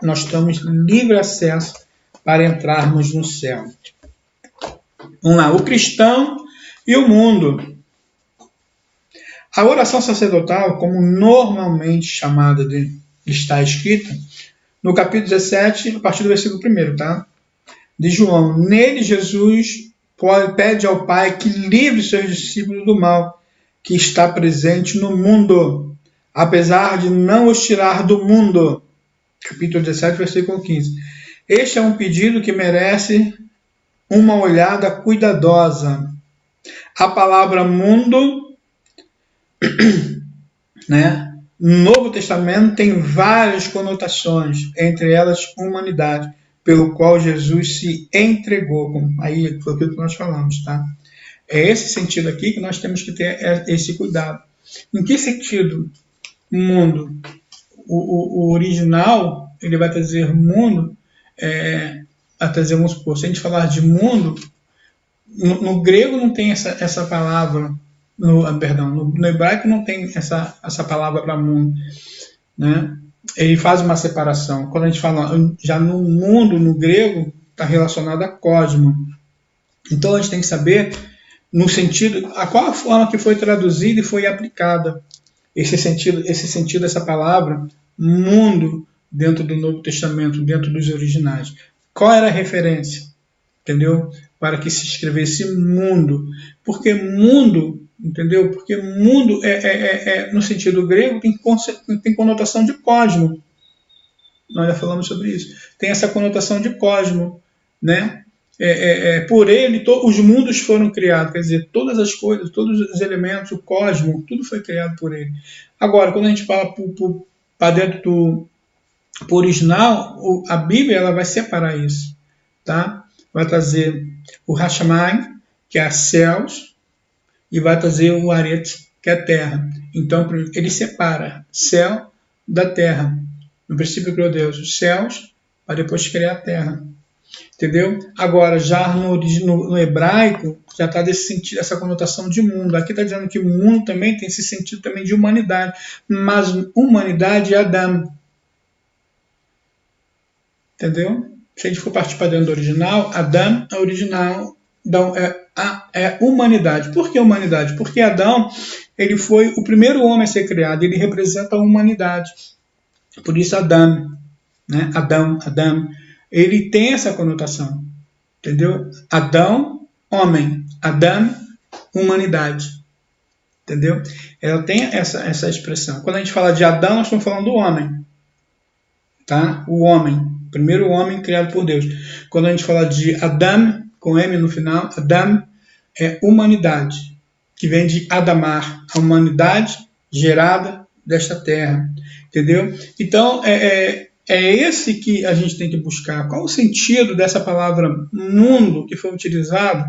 nós temos livre acesso para entrarmos no céu. Vamos lá, o cristão e o mundo. A oração sacerdotal, como normalmente chamada está escrita, no capítulo 17, a partir do versículo 1, tá? De João. Nele, Jesus pede ao Pai que livre seus discípulos do mal que está presente no mundo, apesar de não os tirar do mundo. Capítulo 17, versículo 15. Este é um pedido que merece uma olhada cuidadosa. A palavra mundo, né, no Novo Testamento tem várias conotações, entre elas humanidade, pelo qual Jesus se entregou. Aí foi aquilo que nós falamos, tá? É esse sentido aqui que nós temos que ter esse cuidado. Em que sentido? Mundo. O original, ele vai trazer mundo, vai trazer, vamos supor, se a gente falar de mundo, no grego não tem essa palavra, no hebraico não tem essa palavra para mundo, né? Ele faz uma separação. Quando a gente fala já no mundo, no grego, está relacionado a cosmo. Então a gente tem que saber no sentido, a qual a forma que foi traduzida e foi aplicada esse sentido dessa palavra mundo dentro do Novo Testamento, dentro dos originais. Qual era a referência? Entendeu? Para que se escrevesse mundo. Porque mundo, entendeu? Porque mundo no sentido grego tem conotação de cosmo. Nós já falamos sobre isso. Tem essa conotação de cosmo, né? Por ele, os mundos foram criados, quer dizer, todas as coisas, todos os elementos, o cosmo, tudo foi criado por ele. Agora, quando a gente fala para dentro do original, a Bíblia ela vai separar isso, tá? Vai trazer o Hashamai, que é céus, e vai trazer o Aretz, que é terra. Então, ele separa céu da terra. No princípio criou Deus os céus, para depois criar a terra. Entendeu? Agora, já no hebraico, já está desse sentido, essa conotação de mundo. Aqui está dizendo que mundo também tem esse sentido também de humanidade. Mas humanidade é Adam. Entendeu? Se a gente for partir para dentro do original, Adam é original, então é humanidade. Por que humanidade? Porque Adão ele foi o primeiro homem a ser criado, ele representa a humanidade. Por isso Adam, né? Adão, ele tem essa conotação, entendeu? Adão, homem, Adam, humanidade, entendeu? Ela tem essa expressão. Quando a gente fala de Adão, nós estamos falando do homem, tá? O homem, o primeiro homem criado por Deus. Quando a gente fala de Adam, com M no final, Adam é humanidade, que vem de Adamar, a humanidade gerada desta terra, entendeu? Então, é esse que a gente tem que buscar. Qual o sentido dessa palavra mundo que foi utilizado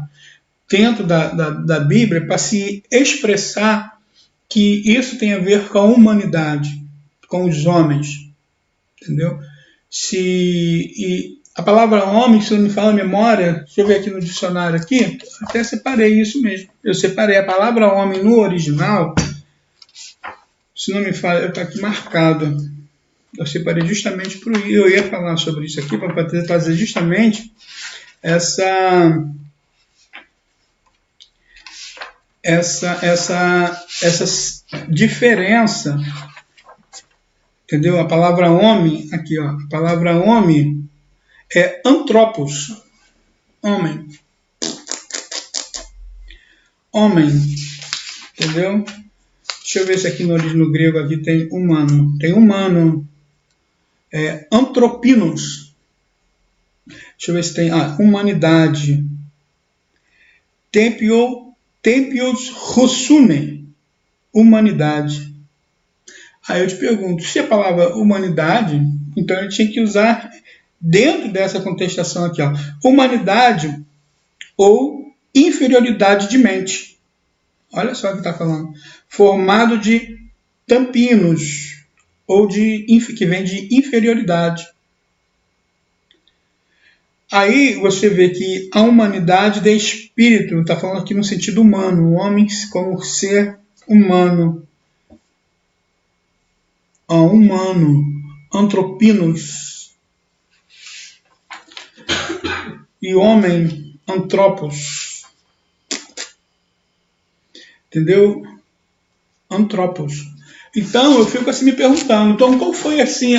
dentro da Bíblia para se expressar que isso tem a ver com a humanidade, com os homens, entendeu? E a palavra homem, se não me fala a memória, deixa eu ver aqui no dicionário aqui, até separei isso mesmo. Eu separei a palavra homem no original, se não me fala, está aqui marcado. Eu separei justamente por isso. Eu ia falar sobre isso aqui para trazer justamente essa diferença, entendeu? A palavra homem, aqui, ó, a palavra homem é antropos, homem, entendeu? Deixa eu ver se aqui no grego aqui tem humano, antropinos. Deixa eu ver se tem humanidade. Tempios Rosune, humanidade. Aí eu te pergunto, se a palavra humanidade, então eu tinha que usar dentro dessa contestação aqui, ó, humanidade ou inferioridade de mente. Olha só o que está falando. Formado de tampinos, ou que vem de inferioridade. aí você vê que a humanidade de espírito, está falando aqui no sentido humano, o homem como ser humano, humano, antropinos, e homem, antropos, entendeu? Antropos. Então eu fico assim me perguntando, então qual foi assim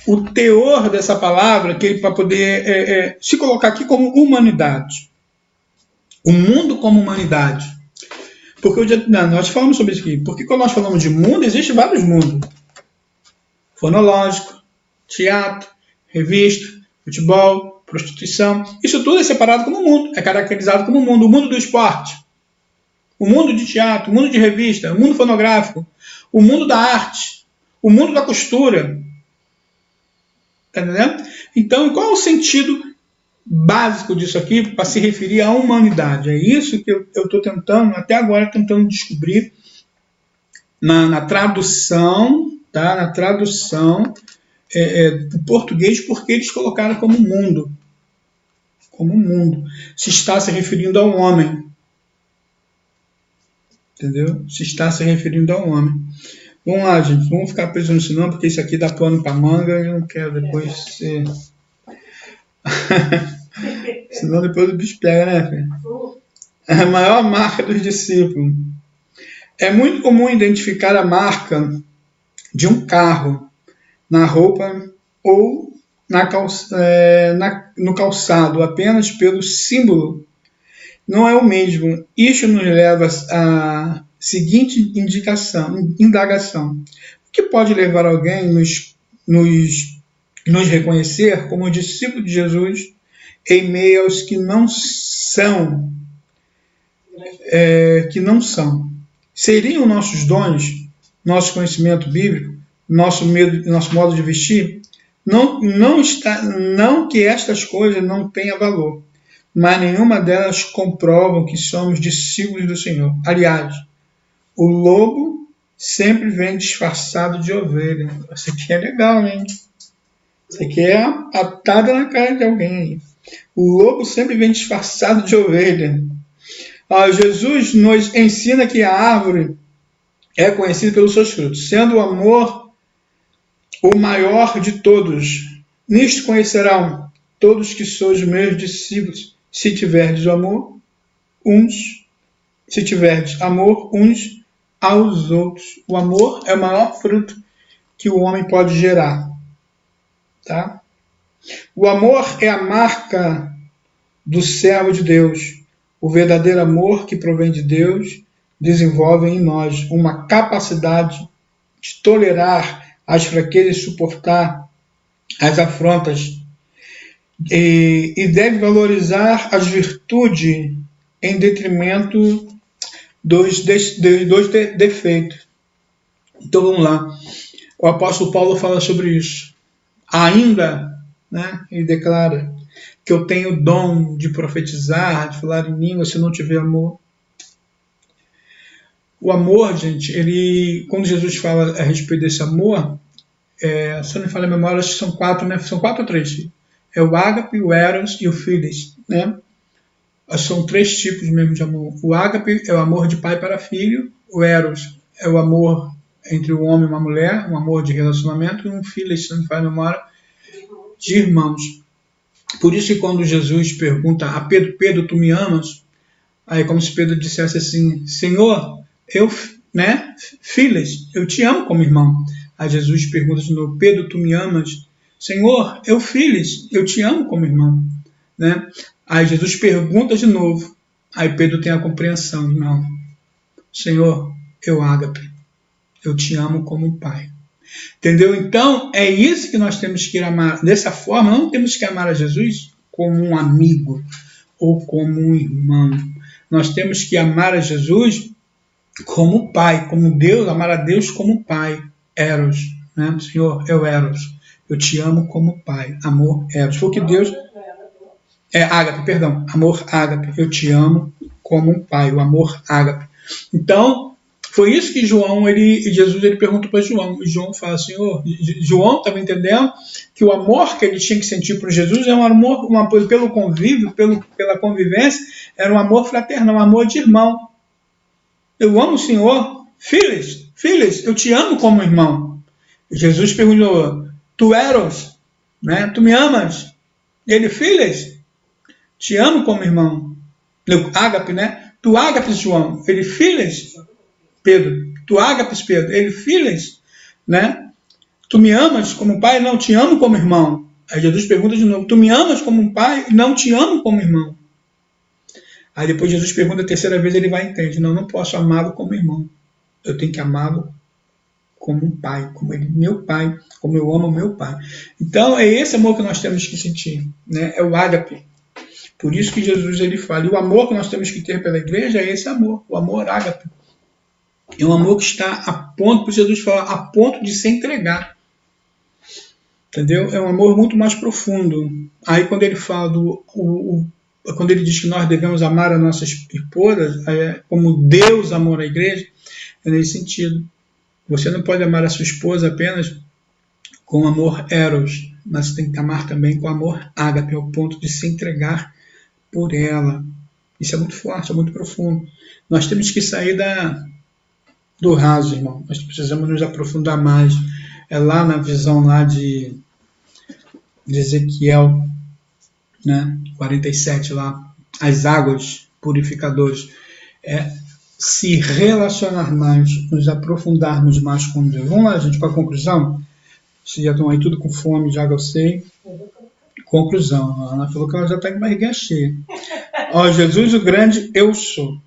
o teor dessa palavra que para poder se colocar aqui como humanidade, o mundo como humanidade? Porque nós falamos sobre isso aqui. Porque quando nós falamos de mundo, existem vários mundos: fonológico, teatro, revista, futebol, prostituição. Isso tudo é separado como mundo, é caracterizado como mundo. O mundo do esporte, o mundo de teatro, o mundo de revista, o mundo fonográfico, o mundo da arte, o mundo da costura. Tá entendendo? Então, qual é o sentido básico disso aqui para se referir à humanidade? É isso que eu estou tentando, até agora, tentando descobrir na tradução, tá? Na tradução do português, porque eles colocaram como mundo. Como mundo. Se está se referindo ao homem. Entendeu? Se está se referindo ao homem. Vamos lá, gente. Vamos ficar presos nisso não, porque isso aqui dá pano para manga e eu não quero depois ser... Senão depois o bicho pega, né, filho? É a maior marca dos discípulos. É muito comum identificar a marca de um carro na roupa ou no calçado apenas pelo símbolo. Não é o mesmo. Isso nos leva à seguinte indagação. O que pode levar alguém nos reconhecer como discípulo de Jesus em meio aos que não são? Seriam nossos dons, nosso conhecimento bíblico, nosso modo de vestir? Não que estas coisas não tenham valor, mas nenhuma delas comprovam que somos discípulos do Senhor. Aliás, o lobo sempre vem disfarçado de ovelha. Isso aqui é legal, hein? Isso aqui é a patada na cara de alguém. O lobo sempre vem disfarçado de ovelha. Jesus nos ensina que a árvore é conhecida pelos seus frutos, sendo o amor o maior de todos. Nisto conhecerão todos que sois meus discípulos, se tiverdes amor uns aos outros. O amor é o maior fruto que o homem pode gerar. Tá? O amor é a marca do servo de Deus. O verdadeiro amor que provém de Deus desenvolve em nós uma capacidade de tolerar as fraquezas e suportar as afrontas. E deve valorizar as virtudes em detrimento dos defeitos. Então vamos lá. O apóstolo Paulo fala sobre isso. Ainda, né, ele declara que eu tenho o dom de profetizar, de falar em língua, se não tiver amor. O amor, gente, quando Jesus fala a respeito desse amor, se eu não me falha a memória, acho que são 4, né? São 4 ou 3. É o ágape, o eros e o filis, né? São 3 tipos mesmo de amor. O ágape é o amor de pai para filho, o eros é o amor entre um homem e uma mulher, um amor de relacionamento, e um filis, se não me falha a memória, de irmãos. Por isso que quando Jesus pergunta a Pedro, Pedro, tu me amas? Aí como se Pedro dissesse assim, Senhor, filhas, eu te amo como irmão. Aí Jesus pergunta de novo, Pedro, tu me amas? Senhor, filhas, eu te amo como irmão. Né? Aí Jesus pergunta de novo. Aí Pedro tem a compreensão, não. Senhor, ágape, eu te amo como pai. Entendeu? Então, é isso que nós temos que amar. Dessa forma, não temos que amar a Jesus como um amigo ou como um irmão. Nós temos que amar a Jesus como pai, como Deus, amar a Deus como pai. Eros, né? Senhor, Eros. Eu te amo como pai. Amor, Eros. Foi o que Deus... ágape, perdão. Amor, ágape. Eu te amo como um pai. O amor, ágape. Então, Foi isso que Jesus perguntou para João. E João fala, Senhor, João estava entendendo que o amor que ele tinha que sentir por Jesus é um amor, pelo convívio, pela convivência, era um amor fraternal, um amor de irmão. Eu amo o Senhor, filhos, eu te amo como irmão. E Jesus perguntou, tu eros, né? Tu me amas? E ele, filhos, te amo como irmão. Ágape, né? Tu ágapes, João. Ele, filhos, Pedro. Tu ágapes, Pedro. Ele, filhos, né? Tu me amas como pai? Não, te amo como irmão. Aí Jesus pergunta de novo, tu me amas como um pai? Não, te amo como irmão. Aí depois Jesus pergunta a terceira vez, ele vai e entende. Não posso amá-lo como irmão. Eu tenho que amá-lo como um pai, como ele, meu pai, como eu amo meu pai. Então é esse amor que nós temos que sentir, né? É o ágape. Por isso que Jesus ele fala, e o amor que nós temos que ter pela igreja é esse amor, o amor ágape. É um amor que está a ponto, por Jesus falar, a ponto de se entregar. Entendeu? É um amor muito mais profundo. Aí quando ele fala quando ele diz que nós devemos amar as nossas esposas, como Deus amou a igreja, é nesse sentido. Você não pode amar a sua esposa apenas com amor eros, mas você tem que amar também com amor ágape, ao ponto de se entregar por ela. Isso é muito forte, é muito profundo. Nós temos que sair do raso, irmão. Nós precisamos nos aprofundar mais. É lá na visão lá de Ezequiel, né? 47 lá, as águas purificadoras. Se relacionar mais, nos aprofundarmos mais com Deus. Vamos lá, gente, para a conclusão. Vocês já estão aí tudo com fome, já que eu sei. Conclusão. A Ana falou que ela já está com barriguinha cheia. Ó, Jesus o grande, eu sou.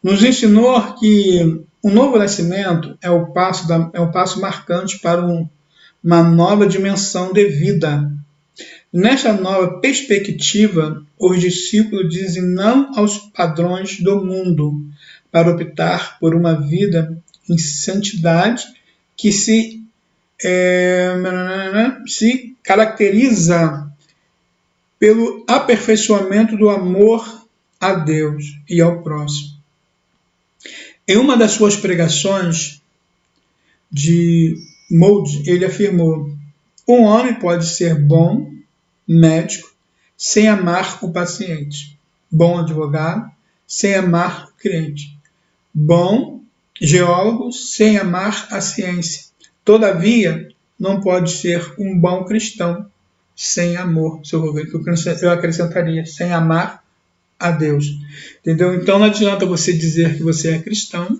Nos ensinou que o novo nascimento é o passo marcante para uma nova dimensão de vida. Nesta nova perspectiva, os discípulos dizem não aos padrões do mundo, para optar por uma vida em santidade que se caracteriza pelo aperfeiçoamento do amor a Deus e ao próximo. Em uma das suas pregações de Moody, ele afirmou: um homem pode ser bom médico sem amar o paciente, bom advogado sem amar o cliente, bom geólogo sem amar a ciência. Todavia, não pode ser um bom cristão sem amor. Se eu acrescentaria, sem amar a Deus. Entendeu? Então não adianta você dizer que você é cristão,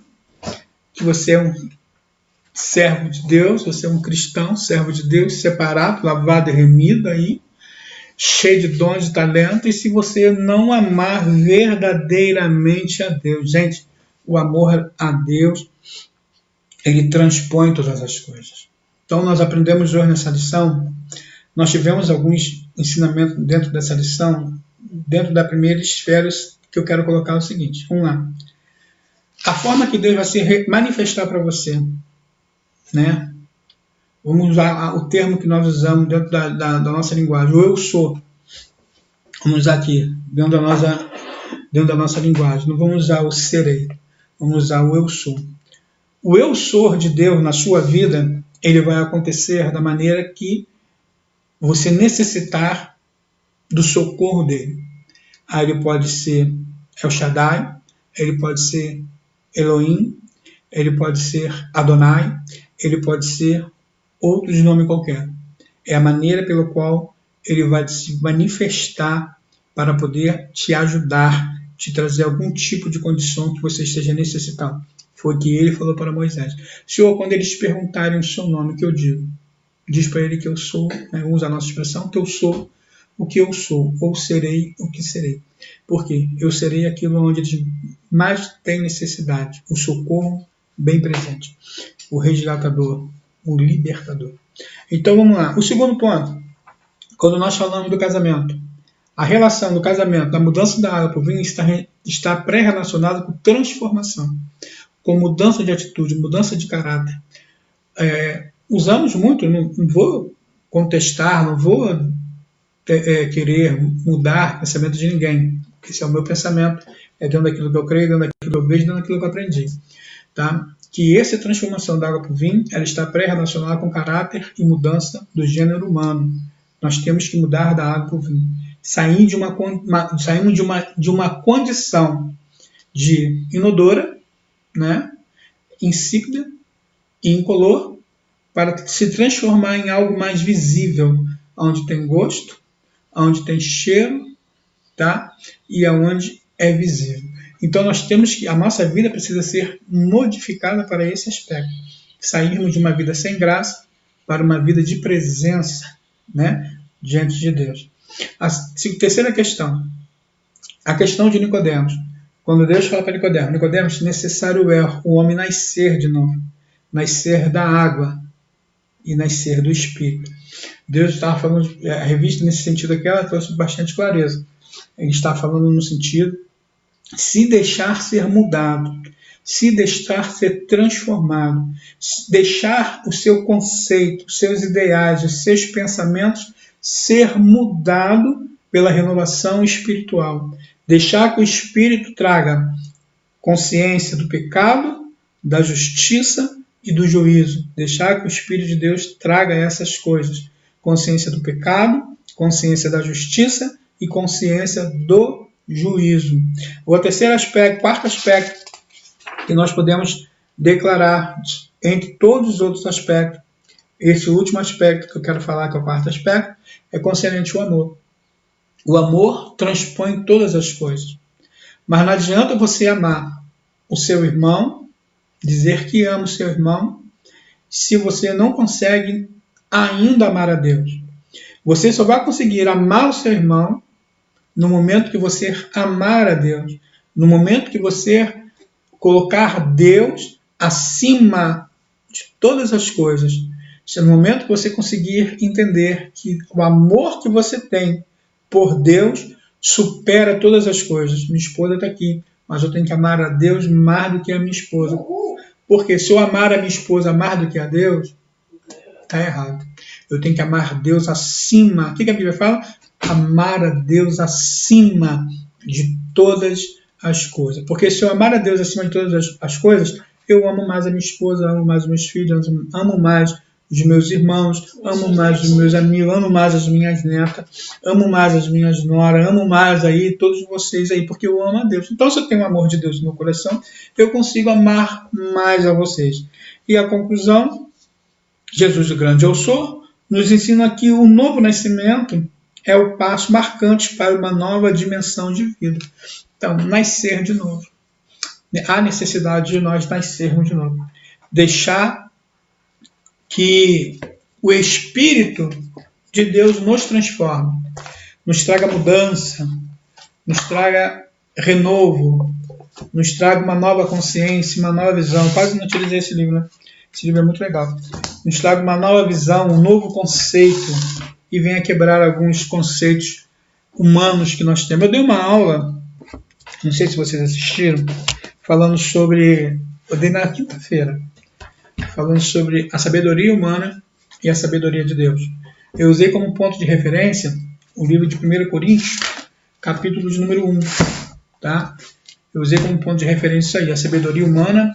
que você é um servo de Deus, você é um cristão, servo de Deus, separado, lavado e remido aí, cheio de dons e talento, e se você não amar verdadeiramente a Deus. Gente, o amor a Deus, ele transpõe todas as coisas. Então nós aprendemos hoje nessa lição, nós tivemos alguns ensinamentos dentro dessa lição, dentro da primeira esfera, que eu quero colocar o seguinte. Vamos lá. A forma que Deus vai se manifestar para você, né? Vamos usar o termo que nós usamos dentro da nossa linguagem, o eu sou. Vamos usar aqui, dentro da nossa linguagem. Não vamos usar o serei, vamos usar o eu sou. O eu sou de Deus na sua vida, ele vai acontecer da maneira que você necessitar do socorro dele. Aí ele pode ser El Shaddai, ele pode ser Elohim, ele pode ser Adonai, ele pode ser outro de nome qualquer. É a maneira pela qual ele vai se manifestar para poder te ajudar, te trazer algum tipo de condição que você esteja necessitando. Foi o que ele falou para Moisés. Senhor, quando eles te perguntarem o seu nome, o que eu digo? Diz para ele que eu sou, né? Usa a nossa expressão, que eu sou o que eu sou, ou serei o que serei. Porque eu serei aquilo onde eles mais têm necessidade, o socorro bem presente, o resgatador, o libertador. Então vamos lá. O segundo ponto, quando nós falamos do casamento, a relação do casamento, da mudança da água para o vinho está pré-relacionada com transformação, com mudança de atitude, mudança de caráter. Usamos muito, não vou contestar, não vou querer mudar o pensamento de ninguém. Esse é o meu pensamento, é dentro daquilo que eu creio, dentro daquilo que eu vejo, dentro daquilo que eu aprendi. tá? Que essa transformação da água para o vinho, ela está pré-relacionada com o caráter e mudança do gênero humano. Nós temos que mudar da água para o vinho. Saímos de uma condição de inodora, né? Insípida e incolor, para se transformar em algo mais visível, onde tem gosto, onde tem cheiro, tá? E aonde é visível. Então nós temos que, a nossa vida precisa ser modificada para esse aspecto. Sairmos de uma vida sem graça para uma vida de presença, né, diante de Deus. A terceira questão, a questão de Nicodemos. Quando Deus fala para Nicodemos, necessário é o homem nascer de novo, nascer da água e nascer do Espírito. Deus estava falando, a revista nesse sentido aqui, ela trouxe bastante clareza. Ele está falando no sentido se deixar ser mudado, se deixar ser transformado, deixar o seu conceito, os seus ideais, os seus pensamentos ser mudado pela renovação espiritual. Deixar que o Espírito traga consciência do pecado, da justiça e do juízo. Deixar que o Espírito de Deus traga essas coisas. Consciência do pecado, consciência da justiça e consciência do juízo. O terceiro aspecto, quarto aspecto que nós podemos declarar entre todos os outros aspectos, esse último aspecto que eu quero falar, que é o quarto aspecto, é concernente ao amor. O amor transpõe todas as coisas. Mas não adianta você amar o seu irmão, dizer que ama o seu irmão, se você não consegue ainda amar a Deus. Você só vai conseguir amar o seu irmão no momento que você amar a Deus, no momento que você colocar Deus acima de todas as coisas. No momento que você conseguir entender que o amor que você tem por Deus supera todas as coisas. Minha esposa está aqui, mas eu tenho que amar a Deus mais do que a minha esposa. Porque se eu amar a minha esposa mais do que a Deus, está errado. Eu tenho que amar Deus acima. O que a Bíblia fala? Amar a Deus acima de todas as coisas. Porque se eu amar a Deus acima de todas as coisas, eu amo mais a minha esposa, amo mais os meus filhos, amo mais os meus irmãos, amo mais os meus amigos, amo mais as minhas netas, amo mais as minhas noras, amo mais aí todos vocês aí, porque eu amo a Deus. Então, se eu tenho o amor de Deus no meu coração, eu consigo amar mais a vocês. E a conclusão, Jesus, o grande eu sou, nos ensina que o novo nascimento é o passo marcante para uma nova dimensão de vida. Então, nascer de novo. Há necessidade de nós nascermos de novo. Deixar que o Espírito de Deus nos transforme, nos traga mudança, nos traga renovo, nos traga uma nova consciência, uma nova visão. Quase não utilizei esse livro, né? Esse livro é muito legal. Nos traga uma nova visão, um novo conceito e venha quebrar alguns conceitos humanos que nós temos. Eu dei uma aula, não sei se vocês assistiram, falando sobre... Eu dei na quinta-feira, falando sobre a sabedoria humana e a sabedoria de Deus. Eu usei como ponto de referência o livro de 1 Coríntios, capítulo de número 1. Tá? Eu usei como ponto de referência isso aí, a sabedoria humana,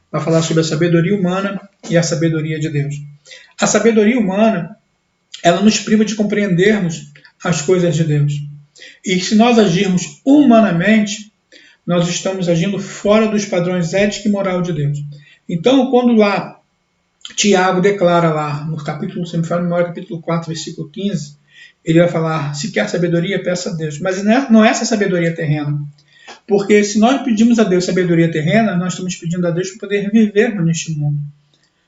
para falar sobre a sabedoria humana e a sabedoria de Deus. A sabedoria humana, ela nos priva de compreendermos as coisas de Deus. E se nós agirmos humanamente, nós estamos agindo fora dos padrões éticos e moral de Deus. Então, quando lá Tiago declara lá, no capítulo, se me fala memória, capítulo 4, versículo 15, ele vai falar, se quer sabedoria, peça a Deus. Mas não é essa sabedoria terrena. Porque se nós pedimos a Deus sabedoria terrena, nós estamos pedindo a Deus para poder viver neste mundo.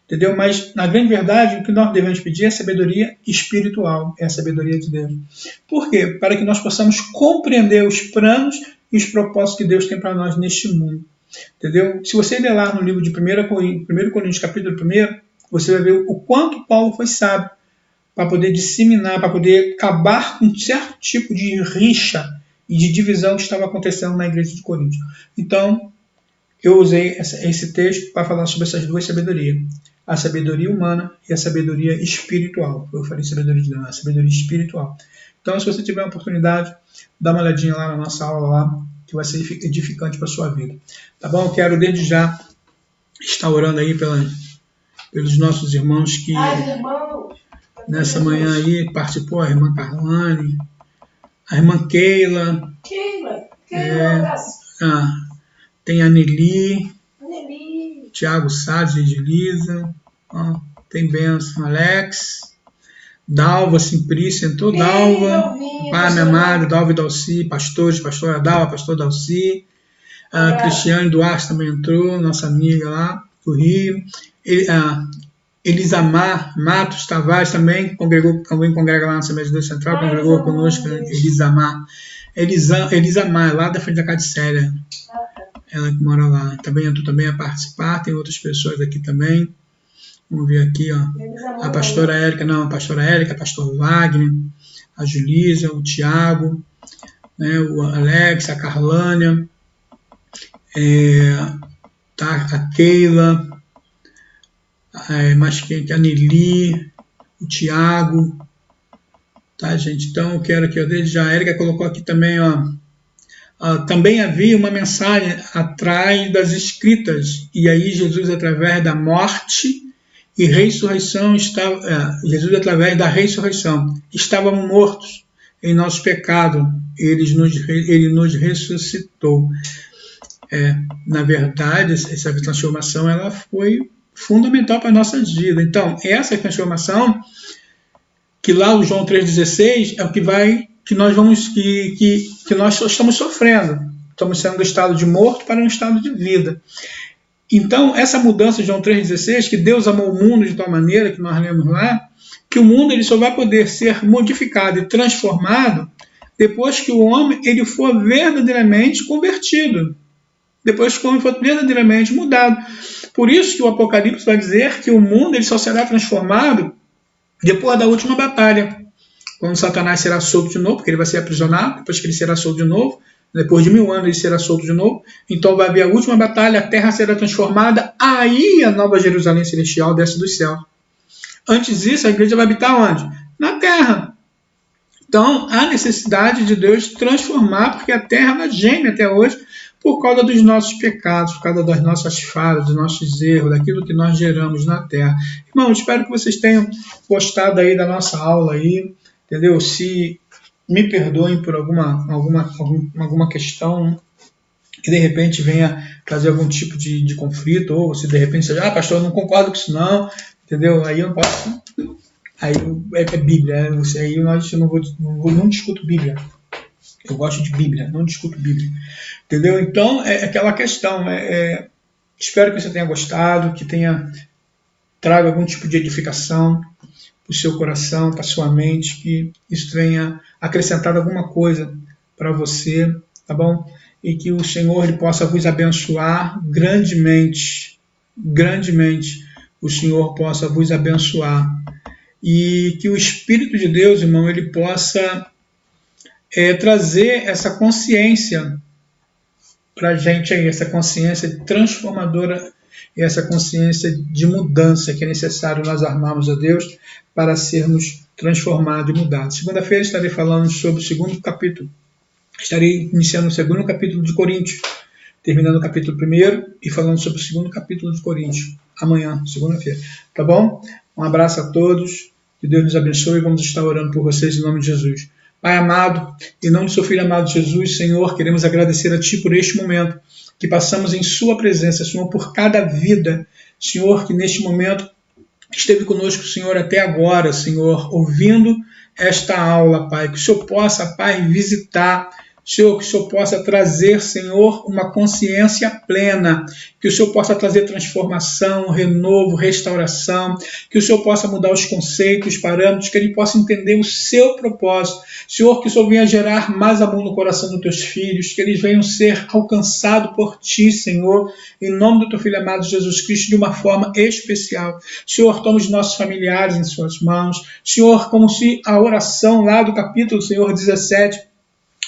Entendeu? Mas, na grande verdade, o que nós devemos pedir é sabedoria espiritual, é a sabedoria de Deus. Por quê? Para que nós possamos compreender os planos e os propósitos que Deus tem para nós neste mundo. Entendeu? Se você ler lá no livro de 1 Coríntios, capítulo 1, você vai ver o quanto Paulo foi sábio para poder disseminar, para poder acabar com um certo tipo de rixa e de divisão que estava acontecendo na igreja de Corinto. Então, eu usei esse texto para falar sobre essas duas sabedorias. A sabedoria humana e a sabedoria espiritual. Eu falei sabedoria de Deus, a sabedoria espiritual. Então, se você tiver a oportunidade, dá uma olhadinha lá na nossa aula lá, que vai ser edificante para a sua vida. Tá bom? Eu quero desde já estar orando aí pelos nossos irmãos que nessa manhã aí participou, a irmã Carlane, a irmã Keila, tem a Nelly, Tiago Salles, Edilisa, tem bênção, Alex, Dalva, Simprícia, entrou Dalva, Pai, minha amada, Dalva e Dalci, pastores, pastora Dalva, pastor Dalci, Cristiane Duarte também entrou, nossa amiga lá do Rio, Elisamar Matos Tavares também congrega lá na Assembleia de Deus Central, congregou conosco, Elisamar, lá da frente da Cadicéria, ela que mora lá, também entrou também a participar, tem outras pessoas aqui também. Vamos ver aqui, a pastora Érica, pastor Wagner, a Julisa, o Tiago, né, o Alex, a Carlânia, a Keila, mais quem? A Nelly, o Tiago, tá, gente? Então eu quero que desde já a Érica colocou aqui também, também havia uma mensagem atrás das escritas, e aí Jesus, através da morte e ressurreição, Jesus, através da ressurreição, estávamos mortos em nosso pecado, ele nos ressuscitou. Na verdade, essa transformação ela foi fundamental para a nossa vida. Então, essa transformação, que lá o João 3,16, é o que nós estamos sofrendo. Estamos saindo do estado de morto para um estado de vida. Então, essa mudança de João 3,16, que Deus amou o mundo de tal maneira, que nós lemos lá, que o mundo ele só vai poder ser modificado e transformado depois que o homem ele for verdadeiramente convertido. Depois que o homem for verdadeiramente mudado. Por isso que o Apocalipse vai dizer que o mundo ele só será transformado depois da última batalha. Quando Satanás será solto de novo, porque ele vai ser aprisionado, depois que ele será solto de novo, depois de 1000 anos ele será solto de novo, então vai haver a última batalha, a terra será transformada, aí a nova Jerusalém celestial desce dos céus. Antes disso, a igreja vai habitar onde? Na terra. Então, há necessidade de Deus transformar, porque a terra ela geme até hoje por causa dos nossos pecados, por causa das nossas falhas, dos nossos erros, daquilo que nós geramos na terra. Irmão, espero que vocês tenham gostado aí da nossa aula aí, entendeu? Se me perdoem por alguma questão que de repente venha trazer algum tipo de conflito, ou se de repente seja, pastor, eu não concordo com isso não, entendeu? Aí eu não posso, aí é Bíblia, aí eu não discuto Bíblia, eu gosto de Bíblia, não discuto Bíblia, entendeu? Então é aquela questão, espero que você tenha gostado, que traga algum tipo de edificação para o seu coração, para a sua mente, que isso tenha acrescentado alguma coisa para você, tá bom? E que o Senhor ele possa vos abençoar grandemente, grandemente, o Senhor possa vos abençoar. E que o Espírito de Deus, irmão, ele possa trazer essa consciência para a gente aí, essa consciência transformadora e essa consciência de mudança que é necessário nós armarmos a Deus para sermos transformados e mudados. Segunda-feira estarei falando sobre o segundo capítulo. Estarei iniciando o segundo capítulo de Coríntios, terminando o capítulo 1 e falando sobre o segundo capítulo de Coríntios. Amanhã, segunda-feira. Tá bom? Um abraço a todos. Que Deus nos abençoe e vamos estar orando por vocês em nome de Jesus. Pai amado, em nome do seu Filho amado Jesus, Senhor, queremos agradecer a Ti por este momento que passamos em Sua presença, Senhor, por cada vida, Senhor, que neste momento esteve conosco, Senhor, até agora, Senhor, ouvindo esta aula, Pai, que o Senhor possa, Pai, visitar, Senhor, que o Senhor possa trazer, Senhor, uma consciência plena, que o Senhor possa trazer transformação, renovo, restauração, que o Senhor possa mudar os conceitos, os parâmetros, que ele possa entender o seu propósito. Senhor, que o Senhor venha gerar mais amor no coração dos teus filhos, que eles venham ser alcançados por Ti, Senhor, em nome do Teu Filho amado Jesus Cristo, de uma forma especial. Senhor, toma os nossos familiares em Suas mãos. Senhor, como se a oração lá do capítulo, Senhor, 17,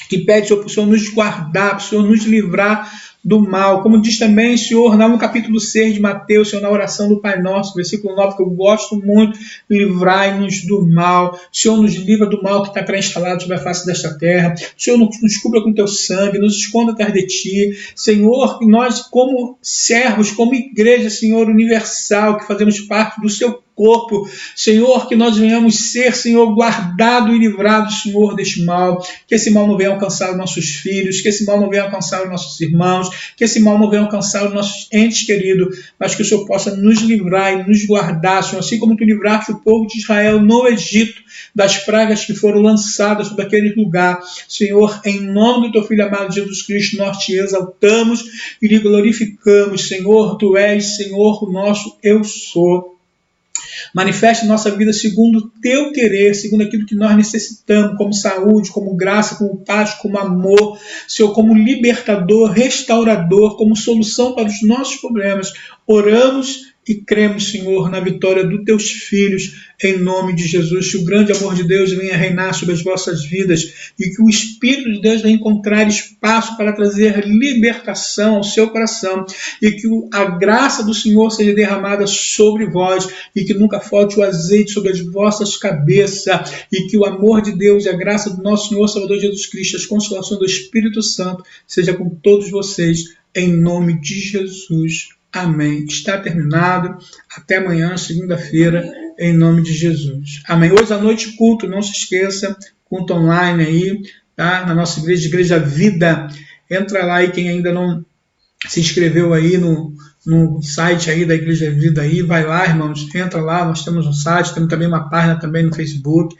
que pede, Senhor, para o Senhor nos guardar, para o Senhor nos livrar do mal. Como diz também, Senhor, no capítulo 6 de Mateus, Senhor, na oração do Pai Nosso, versículo 9, que eu gosto muito, livrai-nos do mal. Senhor, nos livra do mal que está pré-instalado sobre a face desta terra. Senhor, nos cubra com teu sangue, nos esconda atrás de ti. Senhor, nós como servos, como igreja, Senhor, universal, que fazemos parte do seu corpo, Senhor, que nós venhamos ser, Senhor, guardado e livrado, Senhor, deste mal, que esse mal não venha alcançar os nossos filhos, que esse mal não venha alcançar os nossos irmãos, que esse mal não venha alcançar os nossos entes queridos, mas que o Senhor possa nos livrar e nos guardar, Senhor, assim como tu livraste o povo de Israel no Egito, das pragas que foram lançadas sobre aquele lugar. Senhor, em nome do teu Filho amado Jesus Cristo, nós te exaltamos e lhe glorificamos. Senhor, tu és, Senhor, o nosso eu sou. Manifeste nossa vida segundo o teu querer, segundo aquilo que nós necessitamos, como saúde, como graça, como paz, como amor, Senhor, como libertador, restaurador, como solução para os nossos problemas. Oramos e cremos, Senhor, na vitória dos teus filhos, em nome de Jesus. Que o grande amor de Deus venha reinar sobre as vossas vidas e que o Espírito de Deus venha encontrar espaço para trazer libertação ao seu coração e que a graça do Senhor seja derramada sobre vós e que nunca falte o azeite sobre as vossas cabeças e que o amor de Deus e a graça do nosso Senhor Salvador Jesus Cristo, as consolações do Espírito Santo, seja com todos vocês, em nome de Jesus. Amém. Está terminado. Até amanhã, segunda-feira, em nome de Jesus. Amém. Hoje à noite, culto, não se esqueça, culto online aí, tá? Na nossa igreja, Igreja Vida. Entra lá aí, quem ainda não se inscreveu aí no site aí da Igreja Vida aí, vai lá, irmãos, entra lá, nós temos um site, temos também uma página também no Facebook.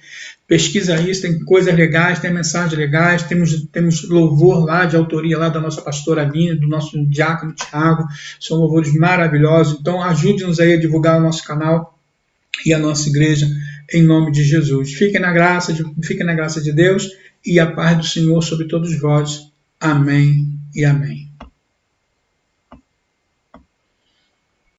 Pesquisa isso, tem coisas legais, tem mensagens legais, temos louvor lá, de autoria lá da nossa pastora Aline, do nosso diácono Tiago, são louvores maravilhosos, então ajude-nos aí a divulgar o nosso canal e a nossa igreja, em nome de Jesus. Fiquem na graça de Deus e a paz do Senhor sobre todos vós. Amém e amém.